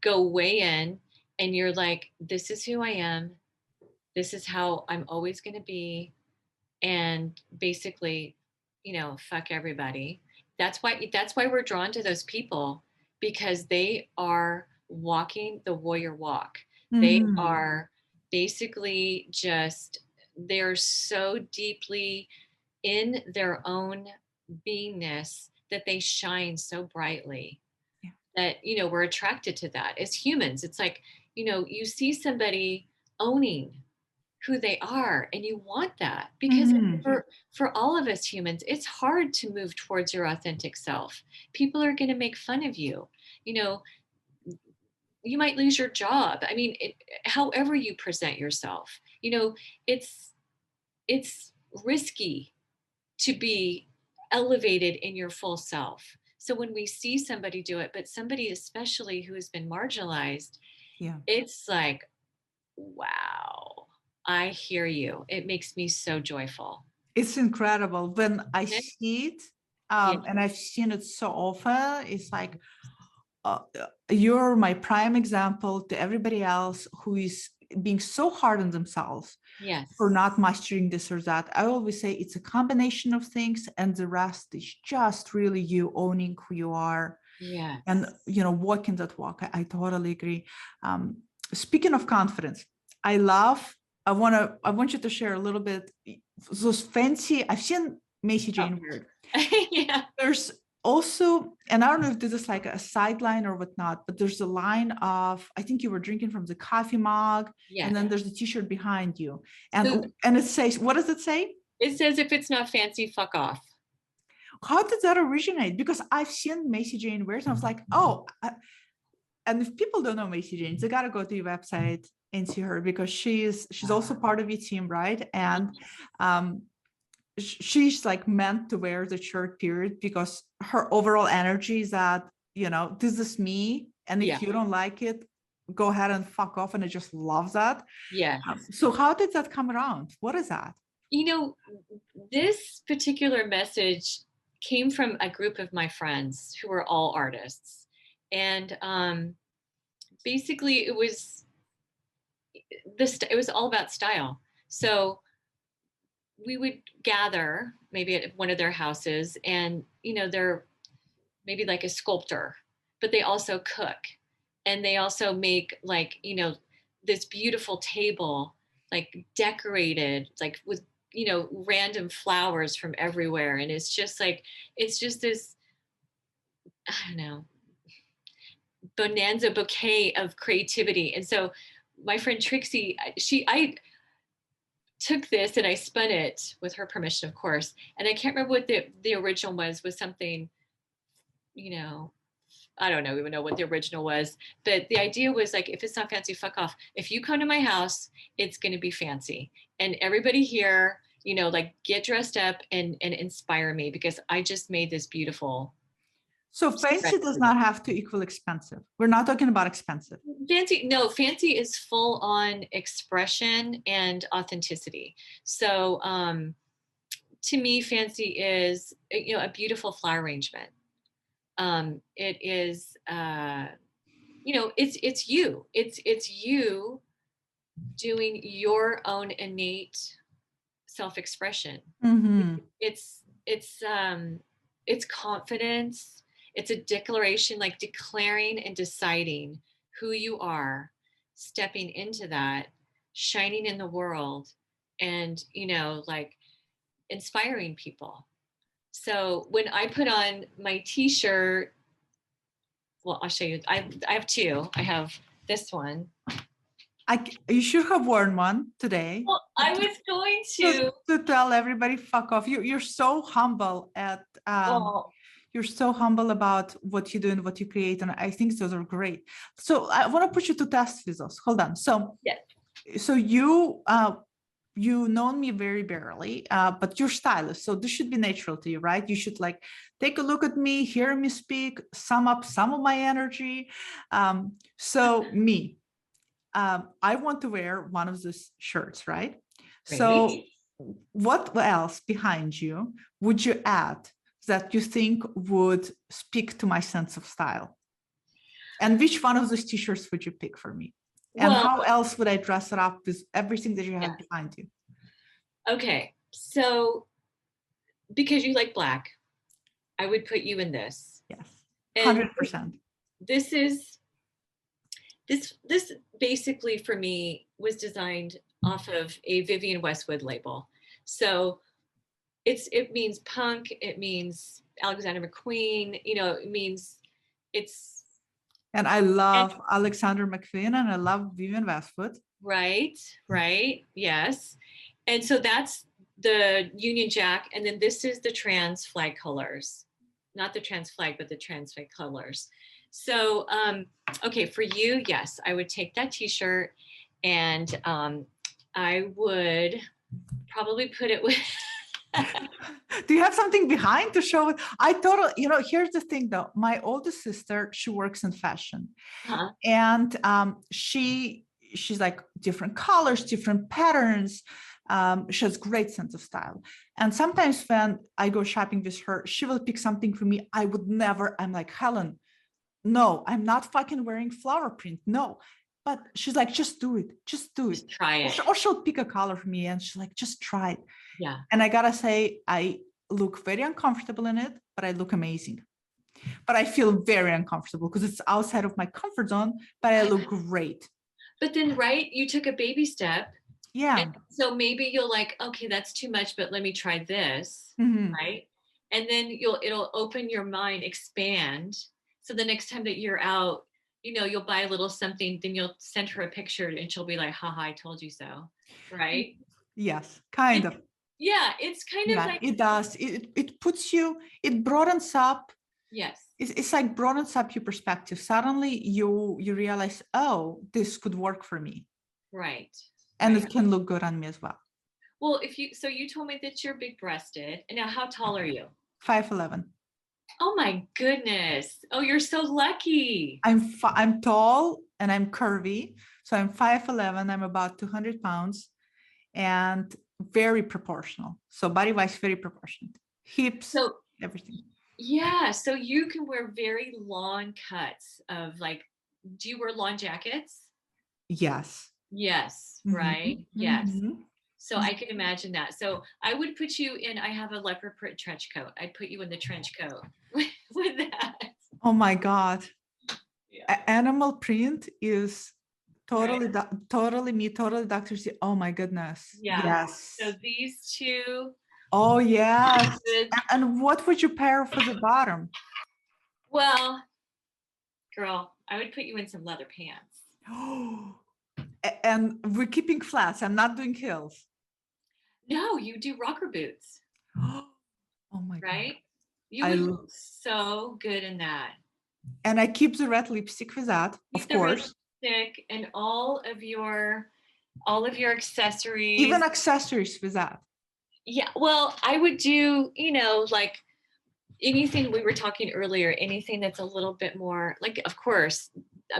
go way in and you're like, this is who I am, this is how I'm always going to be, and basically, fuck everybody. That's why we're drawn to those people, because they are walking the warrior walk. They Mm-hmm. are basically just, they're so deeply in their own beingness that they shine so brightly Yeah. that, we're attracted to that as humans. It's like, you see somebody owning who they are, and you want that, because Mm-hmm. for all of us humans, it's hard to move towards your authentic self. People are going to make fun of you. You know, you might lose your job. I mean, however you present yourself, it's it's risky to be elevated in your full self. So when we see somebody do it, but somebody especially who has been marginalized, Yeah. it's like, wow, I hear you. It makes me so joyful. It's incredible when I Isn't it? see it, Yeah. and I've seen it so often. It's like, you're my prime example to everybody else who is being so hard on themselves Yes. for not mastering this or that. I always say it's a combination of things, and the rest is just really you owning who you are Yeah. And, you know, walking that walk. I totally agree. Speaking of confidence, I want you to share a little bit those fancy, I've seen Macy Jane wear. Yeah. There's also, and I don't know if this is like a sideline or whatnot, but there's a line of, I think you were drinking from the coffee mug, Yeah. and then there's the t-shirt behind you. So And it says, what does it say? it says, if it's not fancy, fuck off. How did that originate? Because I've seen Macy Jane wears, and I was like, oh, and if people don't know Macy Jane, they got to go to your website and see her, because she's also part of your team, right? And she's like meant to wear the shirt, period, because her overall energy is that, you know, this is me, and if you don't like it, go ahead and fuck off. And I just love that. Yeah. So how did that come around? What is that? You know, this particular message came from a group of my friends who were all artists. And basically it was all about style. So we would gather maybe at one of their houses, and, you know, they're maybe like a sculptor, but they also cook, and they also make, like, you know, this beautiful table, like decorated, like with, you know, random flowers from everywhere. And it's just this, I don't know, bonanza bouquet of creativity. And so my friend Trixie, I took this and I spun it with her permission, of course. And I can't remember what the original was something, you know, I don't even know what the original was, but the idea was like, if it's not fancy, fuck off. If you come to my house, it's going to be fancy. And everybody here, you know, like, get dressed up and inspire me, because I just made this beautiful. So fancy does not have to equal expensive. We're not talking about expensive. Fancy is full on expression and authenticity. So to me, fancy is, you know, a beautiful flower arrangement. It is, you know, it's you doing your own innate self-expression. Mm-hmm. It's confidence. It's a declaration, like declaring and deciding who you are, stepping into that, shining in the world, and, you know, like, inspiring people. So when I put on my t-shirt, well, I'll show you. I have two. I have this one. You should have worn one today. Well, I was going to tell everybody, fuck off. You're so humble at you're so humble about what you do and what you create, and I think those are great. So I want to put you to test with those. Hold on. So yes. So you known me very barely, but you're stylist, so this should be natural to you, right? You should like take a look at me, hear me speak, sum up some of my energy. So me, I want to wear one of these shirts, right? Great. So what else behind you would you add that you think would speak to my sense of style? And which one of those t-shirts would you pick for me? And how else would I dress it up with everything that you have behind you? Okay, so because you like black, I would put you in this. Yes, 100%. This basically for me was designed off of a Vivienne Westwood label. So it means punk, it means Alexander McQueen, you know, it means it's. And I love Alexander McQueen and I love Vivienne Westwood. Right, yes. And so that's the Union Jack. And then this is the trans flag colors. Not the trans flag, but the trans flag colors. So, okay, for you, yes, I would take that t-shirt and I would probably put it with... Do you have something behind to show it? I totally, you know, here's the thing though. My oldest sister, she works in fashion. Uh-huh. And she's like different colors, different patterns. She has great sense of style. And sometimes when I go shopping with her, she will pick something for me. I would never, I'm like, Helen, no, I'm not fucking wearing flower print. No. But she's like, just do it. Just do it. Just try it. Or she'll pick a color for me and she's like, just try it. Yeah. And I gotta say, I look very uncomfortable in it, but I look amazing. but I feel very uncomfortable because it's outside of my comfort zone, but I look great. But then, right, you took a baby step. Yeah. And so maybe you'll like, okay, that's too much, but let me try this, right? And then it'll open your mind, expand. So the next time that you're out, you know, you'll buy a little something, then you'll send her a picture and she'll be like, haha, I told you so, right? Yes, kind of. Yeah, it's kind of Yeah, like, it does. It puts you, it broadens up. yes, It's like broadens up your perspective. Suddenly you realize, oh, this could work for me. right. And Right. it can look good on me as well. Well, so you told me that you're big breasted. And now how tall are you? 5'11". Oh my goodness. Oh, you're so lucky. I'm tall and I'm curvy. So I'm 5'11". I'm about 200 pounds and very proportional. So body-wise, very proportionate. Hips, So everything. yeah, so you can wear very long cuts of like, do you wear long jackets? Yes. Yes, right? Yes. So I can imagine that. So I would put you in, I have a leopard print trench coat. I'd put you in the trench coat with that. Oh my God. Yeah. Animal print is totally, Right? totally me, totally Dr. C. Oh my goodness. Yeah. Yes. So these two. Oh yes. With, And what would you pair for the bottom? well, girl, I would put you in some leather pants. Oh, and we're keeping flats. I'm not doing heels. No, you do rocker boots, Oh my God. right? You I would look so good in that. And I keep the red lipstick with that, Keep of the red course. lipstick and all of your accessories. Even accessories with that. Yeah, well, I would do, you know, like anything we were talking earlier, anything that's a little bit more like, of course,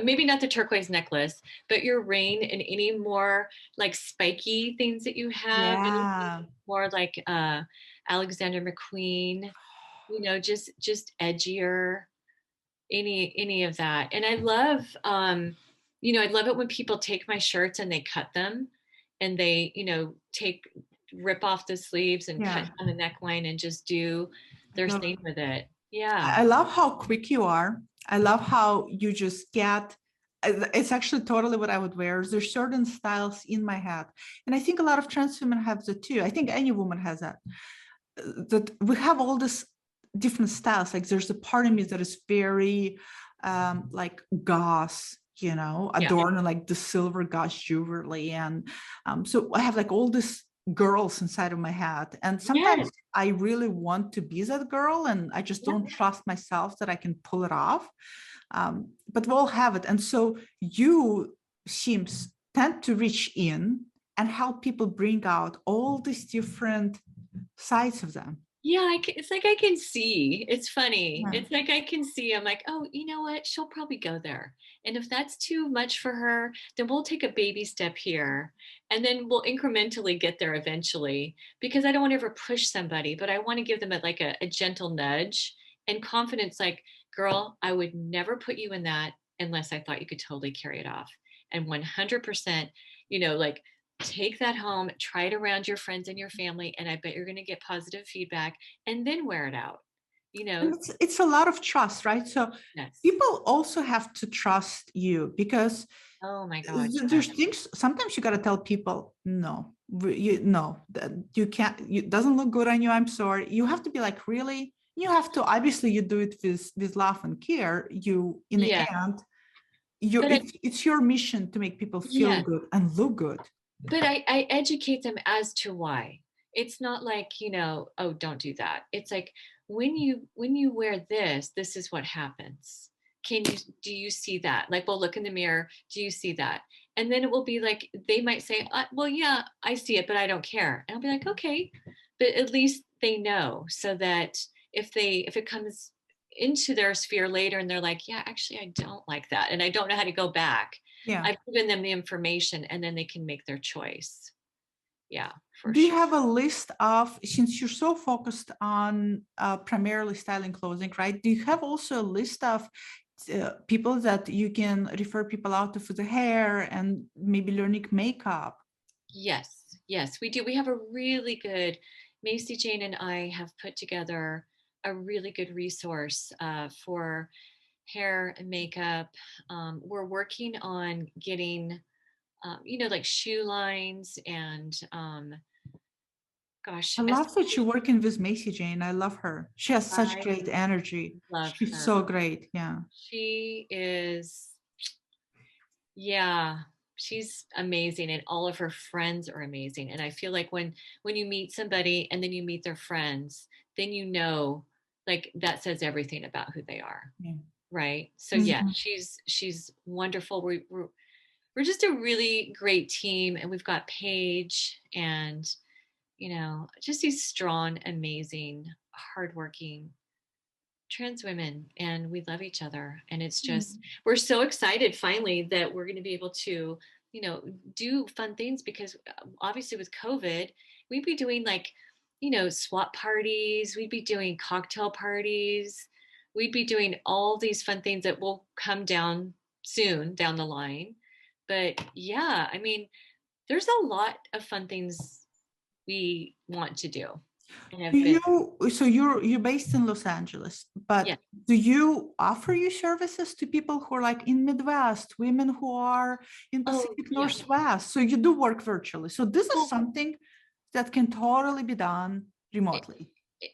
maybe not the turquoise necklace, but your ring and any more like spiky things that you have, Yeah. more like Alexander McQueen, you know, just edgier, any of that. And I love you know, I love it when people take my shirts and they cut them and they, you know, rip off the sleeves and cut on the neckline and just do their thing with it. Yeah. I love how quick you are. I love how you just get, it's actually totally what I would wear. There's certain styles in my head. And I think a lot of trans women have that too. I think any woman has that. That we have all this different styles. Like there's a part of me that is very like gauze, you know, adorned like the silver gauze jewelry. And so I have like all this girls inside of my head. And sometimes I really want to be that girl and I just don't trust myself that I can pull it off. But we'll have it. And so you tend to reach in and help people bring out all these different sides of them. Yeah, it's like I can see. It's funny. It's like I can see. I'm like, oh, you know what? She'll probably go there. And if that's too much for her, then we'll take a baby step here. And then we'll incrementally get there eventually. Because I don't want to ever push somebody, but I want to give them a gentle nudge and confidence like, girl, I would never put you in that unless I thought you could totally carry it off. And 100%, you know, like, take that home, try it around your friends and your family, and I bet you're going to get positive feedback and then wear it out. You know, it's a lot of trust, right? So people also have to trust you because oh my God, there's things sometimes you got to tell people, no, you can't, it doesn't look good on you. I'm sorry. You have to be like, really? You have to, obviously you do it with love and care. You, in the end, it's your mission to make people feel good and look good. But I educate them as to why. It's not like, you know, oh, don't do that. It's like when you wear this is what happens. Do you see that? Like, well, look in the mirror. Do you see that? And then it will be like, they might say, well, yeah, I see it, but I don't care. And I'll be like, okay, but at least they know so that if it comes into their sphere later and they're like, yeah, actually, I don't like that. And I don't know how to go back. Yeah. I've given them the information and then they can make their choice. Yeah. Do you have a list of, since you're so focused on primarily styling clothing, right? Do you have also a list of people that you can refer people out to for the hair and maybe learning makeup? Yes, we do. We have a really good, Macy Jane and I have put together a really good resource for hair and makeup. We're working on getting, like shoe lines and gosh, I love that you're especially working with Macy Jane. I love her. She has such I great energy. love She's her. so great. Yeah. She is, yeah, she's amazing, and all of her friends are amazing. And I feel like when you meet somebody and then you meet their friends, then like that says everything about who they are, Yeah. right? So yeah, Mhm. she's wonderful. We're just a really great team, and we've got Paige and just these strong, amazing, hardworking trans women, and we love each other. And it's just, we're so excited finally that we're going to be able to, do fun things, because obviously with COVID, we'd be doing like, swap parties, we'd be doing cocktail parties, we'd be doing all these fun things that will come down soon down the line. But yeah, I mean, there's a lot of fun things we want to do and Do have been. you, so you're based in Los Angeles, Yeah. but do you offer your services to people who are like in Midwest, women who are in Oh, Pacific yeah. Northwest? So you do work virtually. So this is Well, something that can totally be done remotely.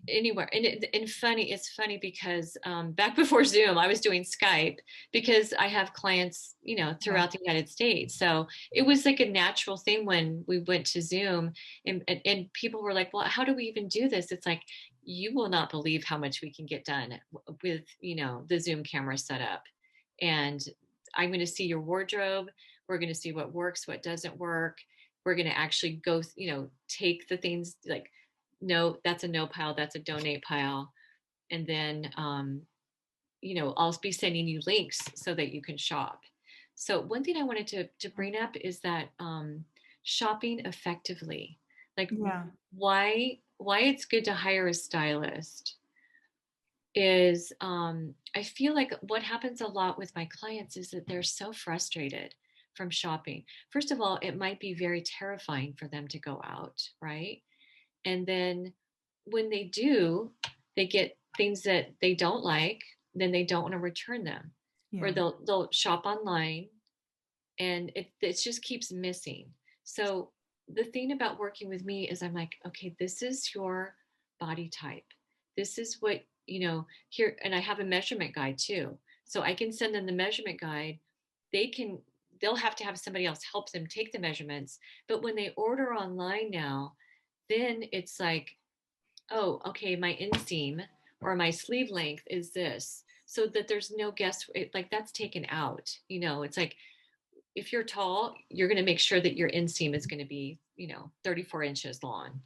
anywhere. And funny, it's funny because back before Zoom, I was doing Skype because I have clients, Yeah. throughout the United States. So it was like a natural thing when we went to Zoom, and people were like, well, how do we even do this? It's like, you will not believe how much we can get done with, the Zoom camera set up. And I'm going to see your wardrobe. We're going to see what works, what doesn't work. We're going to actually go, take the things like, no, that's a no pile, that's a donate pile. And then, I'll be sending you links so that you can shop. So one thing I wanted to bring up is that shopping effectively, like Yeah. why it's good to hire a stylist is I feel like what happens a lot with my clients is that they're so frustrated from shopping. First of all, it might be very terrifying for them to go out, right? And then when they do, they get things that they don't like, then they don't want to return them. Or Yeah. they'll shop online, and it just keeps missing. So the thing about working with me is I'm like, okay, this is your body type. This is what, here, and I have a measurement guide too. So I can send them the measurement guide. They can, they'll have to have somebody else help them take the measurements. But when they order online now, then it's like, oh, okay, my inseam or my sleeve length is this. So that there's no guess, like that's taken out. It's like, if you're tall, you're going to make sure that your inseam is going to be, 34 inches long.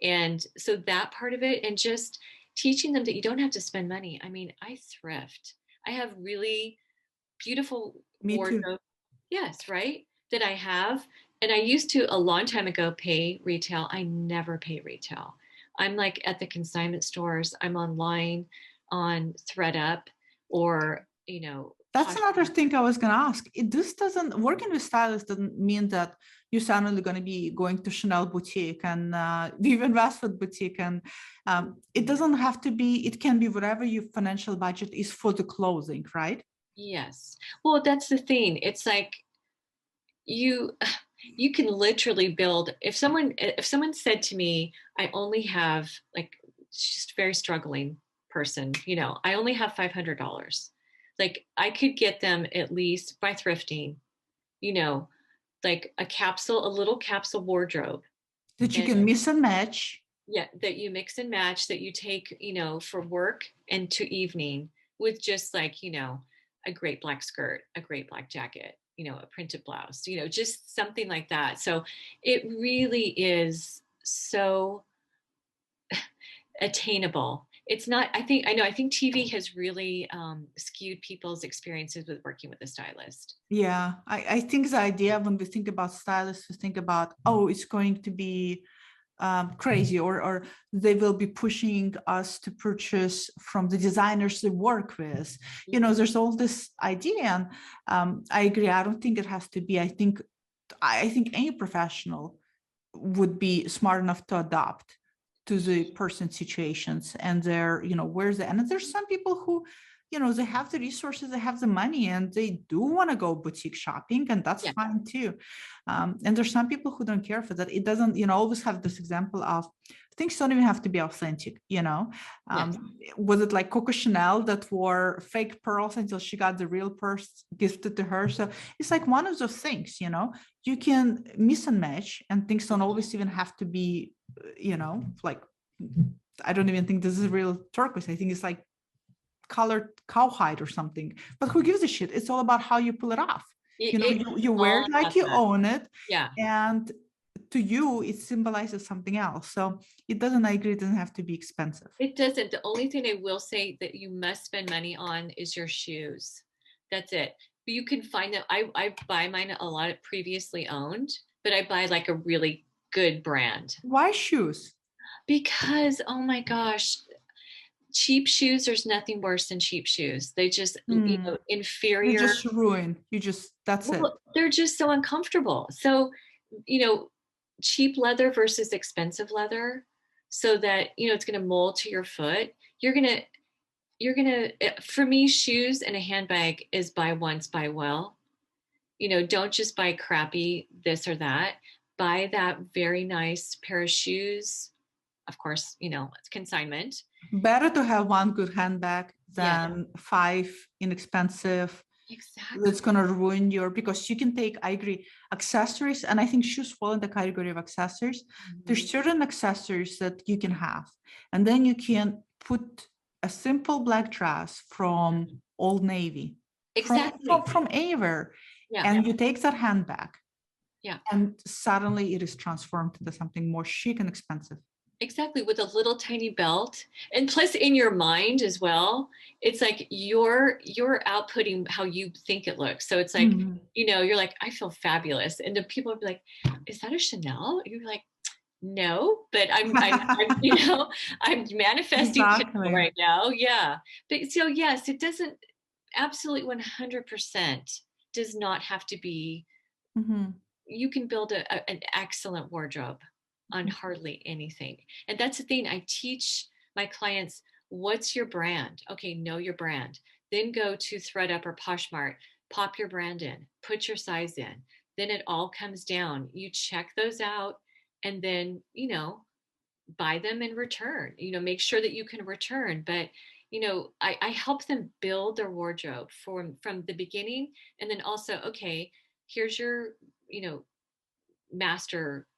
And so that part of it, and just teaching them that you don't have to spend money. I mean, I thrift. I have really beautiful Me too. wardrobe. Yes, right? That I have. And I used to a long time ago pay retail. I never pay retail. I'm like at the consignment stores, I'm online on ThreadUp or, That's another pushback. thing I was going to ask. This doesn't, working with stylists doesn't mean that you're suddenly going to be going to Chanel boutique and Vivienne Westwood boutique. And it doesn't have to be, it can be whatever your financial budget is for the clothing, right? Yes. Well, that's the thing. It's like you you can literally build, if someone said to me, I only have, like, just very struggling person, I only have $500. Like, I could get them at least by thrifting, you know, like a little capsule wardrobe. That you And can mix and match. yeah, that you mix and match, that you take, for work and to evening, with just like, a great black skirt, a great black jacket, a printed blouse, just something like that. So it really is so attainable. It's not, I think TV has really skewed people's experiences with working with a stylist. Yeah, I think the idea when we think about stylists, we think about, oh, it's going to be crazy, or they will be pushing us to purchase from the designers they work with. There's all this idea, and I agree. I don't think it has to be. I think any professional would be smart enough to adopt to the person's situations and their, where's the, and there's some people who, they have the resources, they have the money, and they do want to go boutique shopping, and that's Yeah. fine too. And there's some people who don't care for that. It doesn't, always have this example of things don't even have to be authentic, Yes. Was it like Coco Chanel that wore fake pearls until she got the real purse gifted to her? So it's like one of those things, you can miss and match, and things don't always even have to be, like, I don't even think this is real turquoise. I think it's like colored cowhide or something, but who gives a shit? It's all about how you pull it off. You wear it like you own it. Yeah. And to you, it symbolizes something else. So it doesn't, I agree, it doesn't have to be expensive. It doesn't. The only thing I will say that you must spend money on is your shoes. That's it. But you can find them. I buy mine a lot previously owned, but I buy like a really good brand. Why shoes? Because, oh my gosh, cheap shoes, there's nothing worse than cheap shoes. They just, inferior. You just ruin. That's it. They're just so uncomfortable. So, cheap leather versus expensive leather, so that, it's going to mold to your foot. You're going to, for me, shoes and a handbag is buy once, buy well. Don't just buy crappy this or that. Buy that very nice pair of shoes. Of course, it's consignment. Better to have one good handbag than 5 inexpensive. Exactly. That's going to ruin because you can take, I agree, accessories. And I think shoes fall in the category of accessories. Mm-hmm. There's certain accessories that you can have. And then you can put a simple black dress from Old Navy, exactly, from anywhere. Yeah. And you take that handbag. Yeah. And suddenly it is transformed into something more chic and expensive. Exactly, with a little tiny belt. And plus in your mind as well, it's like you're outputting how you think it looks. So it's like, you're like, I feel fabulous. And the people would be like, is that a Chanel? You're like, no, but I'm I'm manifesting Chanel right now. Yeah. But so yes, it doesn't, absolutely 100% does not have to be, you can build an excellent wardrobe on hardly anything. And that's the thing. I teach my clients, what's your brand? Okay, know your brand. Then go to ThredUp or Poshmark, pop your brand in, put your size in. Then it all comes down. You check those out, and then, buy them and return. Make sure that you can return. But, I help them build their wardrobe from the beginning. And then also, okay, here's your, master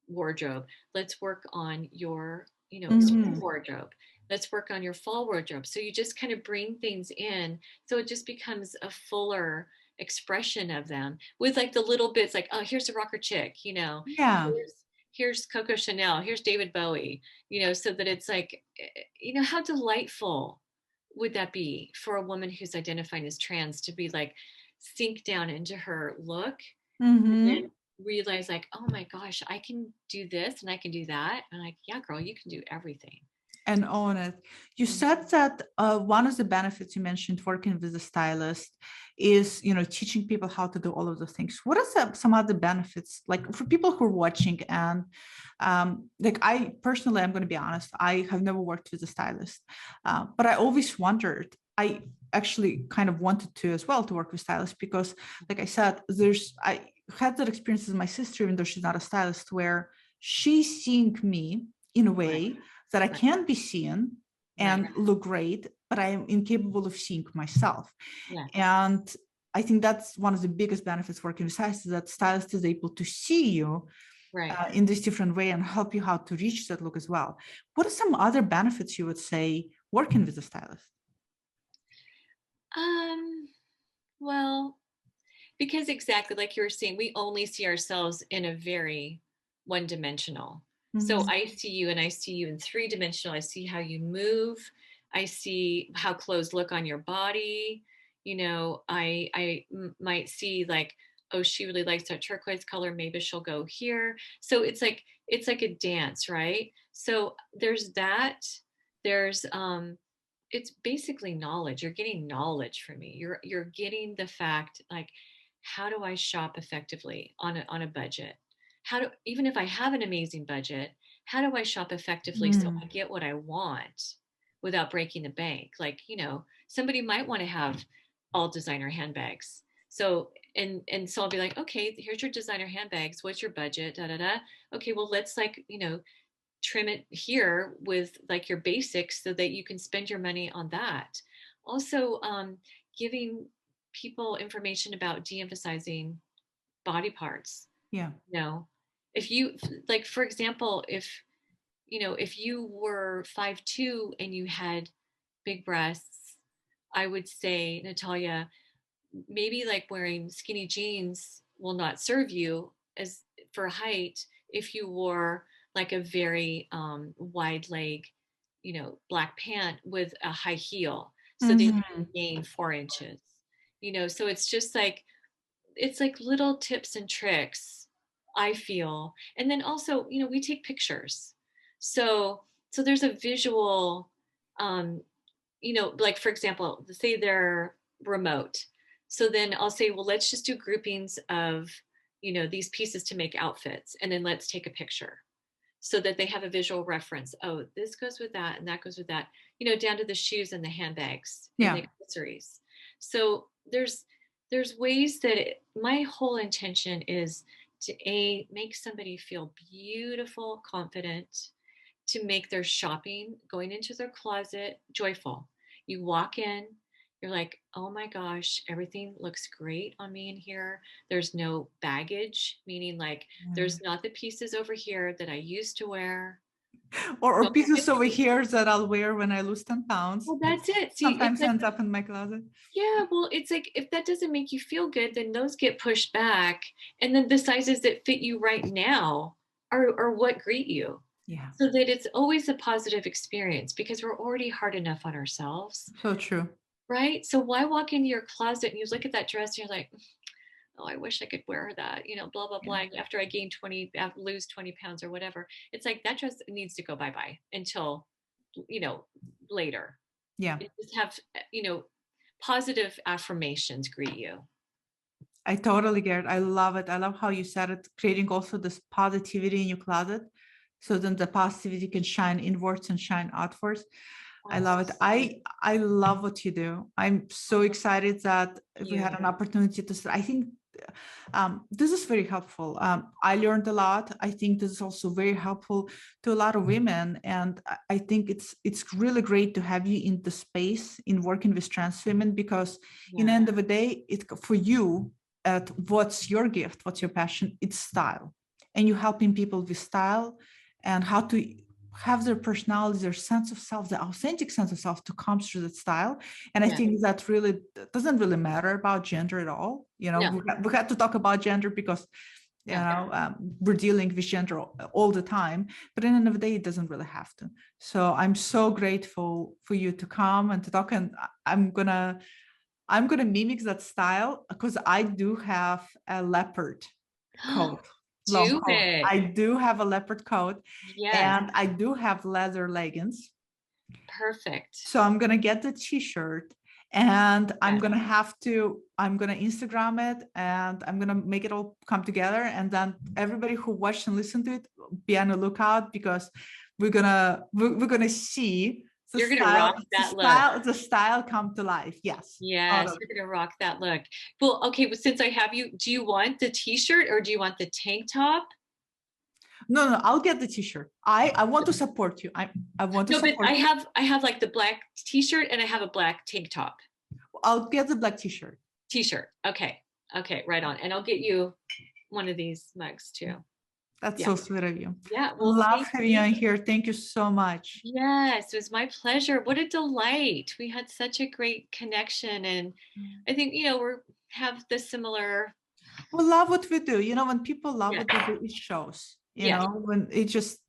wardrobe. Let's work on your, spring wardrobe. Let's work on your fall wardrobe. So you just kind of bring things in. So it just becomes a fuller expression of them with like the little bits like, oh, here's a rocker chick, Yeah. Here's Coco Chanel, here's David Bowie, so that it's like, how delightful would that be for a woman who's identifying as trans to be like, sink down into her look, and then realize like, oh my gosh, I can do this and I can do that. And like, yeah, girl, you can do everything. And own it. You said that one of the benefits you mentioned working with a stylist is, teaching people how to do all of the things. What are some other benefits, like for people who are watching? And like I personally, I'm going to be honest, I have never worked with a stylist, but I always wondered. I actually kind of wanted to as well to work with stylists because, like I said, I had that experience with my sister, even though she's not a stylist, where she's seeing me in a way that I can be seen and look great, but I am incapable of seeing myself. And I think that's one of the biggest benefits working with stylists, is that stylist is able to see you in this different way and help you how to reach that look as well. What are some other benefits you would say working with a stylist? Well, because exactly like you were saying, we only see ourselves in a very one-dimensional. So I see you and I see you in 3-dimensional. I see how you move. I see how clothes look on your body. I might see like, oh, she really likes that turquoise color. Maybe she'll go here. So it's like a dance, right? So there's that. There's it's basically knowledge. You're getting knowledge from me. You're getting the fact, like, how do I shop effectively on a budget? Even if I have an amazing budget, how do I shop effectively so I get what I want without breaking the bank? Like, somebody might want to have all designer handbags. So, and so I'll be like, okay, here's your designer handbags. What's your budget? Da, da, da. Okay, well, let's like, trim it here with like your basics so that you can spend your money on that. Also, giving people information about de-emphasizing body parts. Yeah. If you, like, for example, if you were 5'2" and you had big breasts, I would say, Natalia, maybe like wearing skinny jeans will not serve you as for height if you wore like a very wide leg, black pant with a high heel. So then you gain 4 inches, so it's like little tips and tricks, I feel. And then also, we take pictures. So there's a visual, like for example, say they're remote. So then I'll say, well, let's just do groupings of, these pieces to make outfits. And then let's take a picture so that they have a visual reference. Oh, this goes with that and that goes with that, down to the shoes and the handbags and the accessories. So there's ways that my whole intention is to make somebody feel beautiful, confident, to make their shopping, going into their closet, joyful. You walk in, you're like, oh my gosh, everything looks great on me in here. There's no baggage, meaning like there's not the pieces over here that I used to wear. Or pieces over here that I'll wear when I lose 10 pounds. Well, that's it. See, sometimes ends up in my closet. Yeah, well, it's like if that doesn't make you feel good, then those get pushed back. And then the sizes that fit you right now are what greet you. Yeah. So that it's always a positive experience because we're already hard enough on ourselves. So true. Right? So why walk into your closet and you look at that dress and you're like, oh, I wish I could wear that, blah, blah, blah. After I lose 20 pounds or whatever. It's like that dress needs to go bye-bye until, later. Yeah. You just have, positive affirmations greet you. I totally get it. I love it. I love how you said it, creating also this positivity in your closet. So then the positivity can shine inwards and shine outwards. I love it. I love what you do. I'm so excited that we had an opportunity to, I think this is very helpful. I learned a lot. I think this is also very helpful to a lot of women. And I think it's really great to have you in the space in working with trans women, because in the end of the day, for you, what's your gift? What's your passion? It's style. And you're helping people with style and how to have their personality, their sense of self, the authentic sense of self to come through that style. And I think that really doesn't really matter about gender at all. We had to talk about gender because, we're dealing with gender all the time, but at the end of the day, it doesn't really have to. So I'm so grateful for you to come and to talk. And I'm gonna mimic that style because I do have a leopard coat. I do have a leopard coat, and I do have leather leggings. Perfect. So I'm going to get the t-shirt and I'm going to Instagram it and I'm going to make it all come together. And then everybody who watched and listened to it, be on the lookout, because we're going to see you're going to rock that look. The style come to life. Yes. Yes, you're going to rock that look. Well, okay, but since I have you, do you want the t-shirt or do you want the tank top? No, I'll get the t-shirt. I want to support you. I want to support you. But I have like the black t-shirt and I have a black tank top. I'll get the black t-shirt. Okay, right on. And I'll get you one of these mugs too. That's so sweet of you. Yeah. Well, love having you here. Thank you so much. Yes, it was my pleasure. What a delight. We had such a great connection. And I think, we have the similar. We love what we do. When people love what we do, it shows, when it's just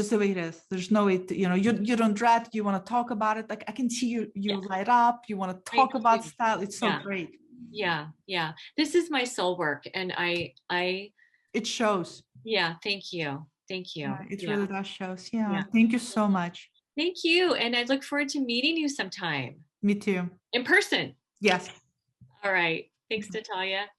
the way it is. There's no way to, you don't dread, you want to talk about it. Like I can see you light up, you want to talk about style. It's so great. Yeah. This is my soul work. And it shows. Yeah. Thank you. Yeah, it really does shows. Yeah. Thank you so much. Thank you. And I look forward to meeting you sometime. Me too. In person. Yes. All right. Thanks, Natalia.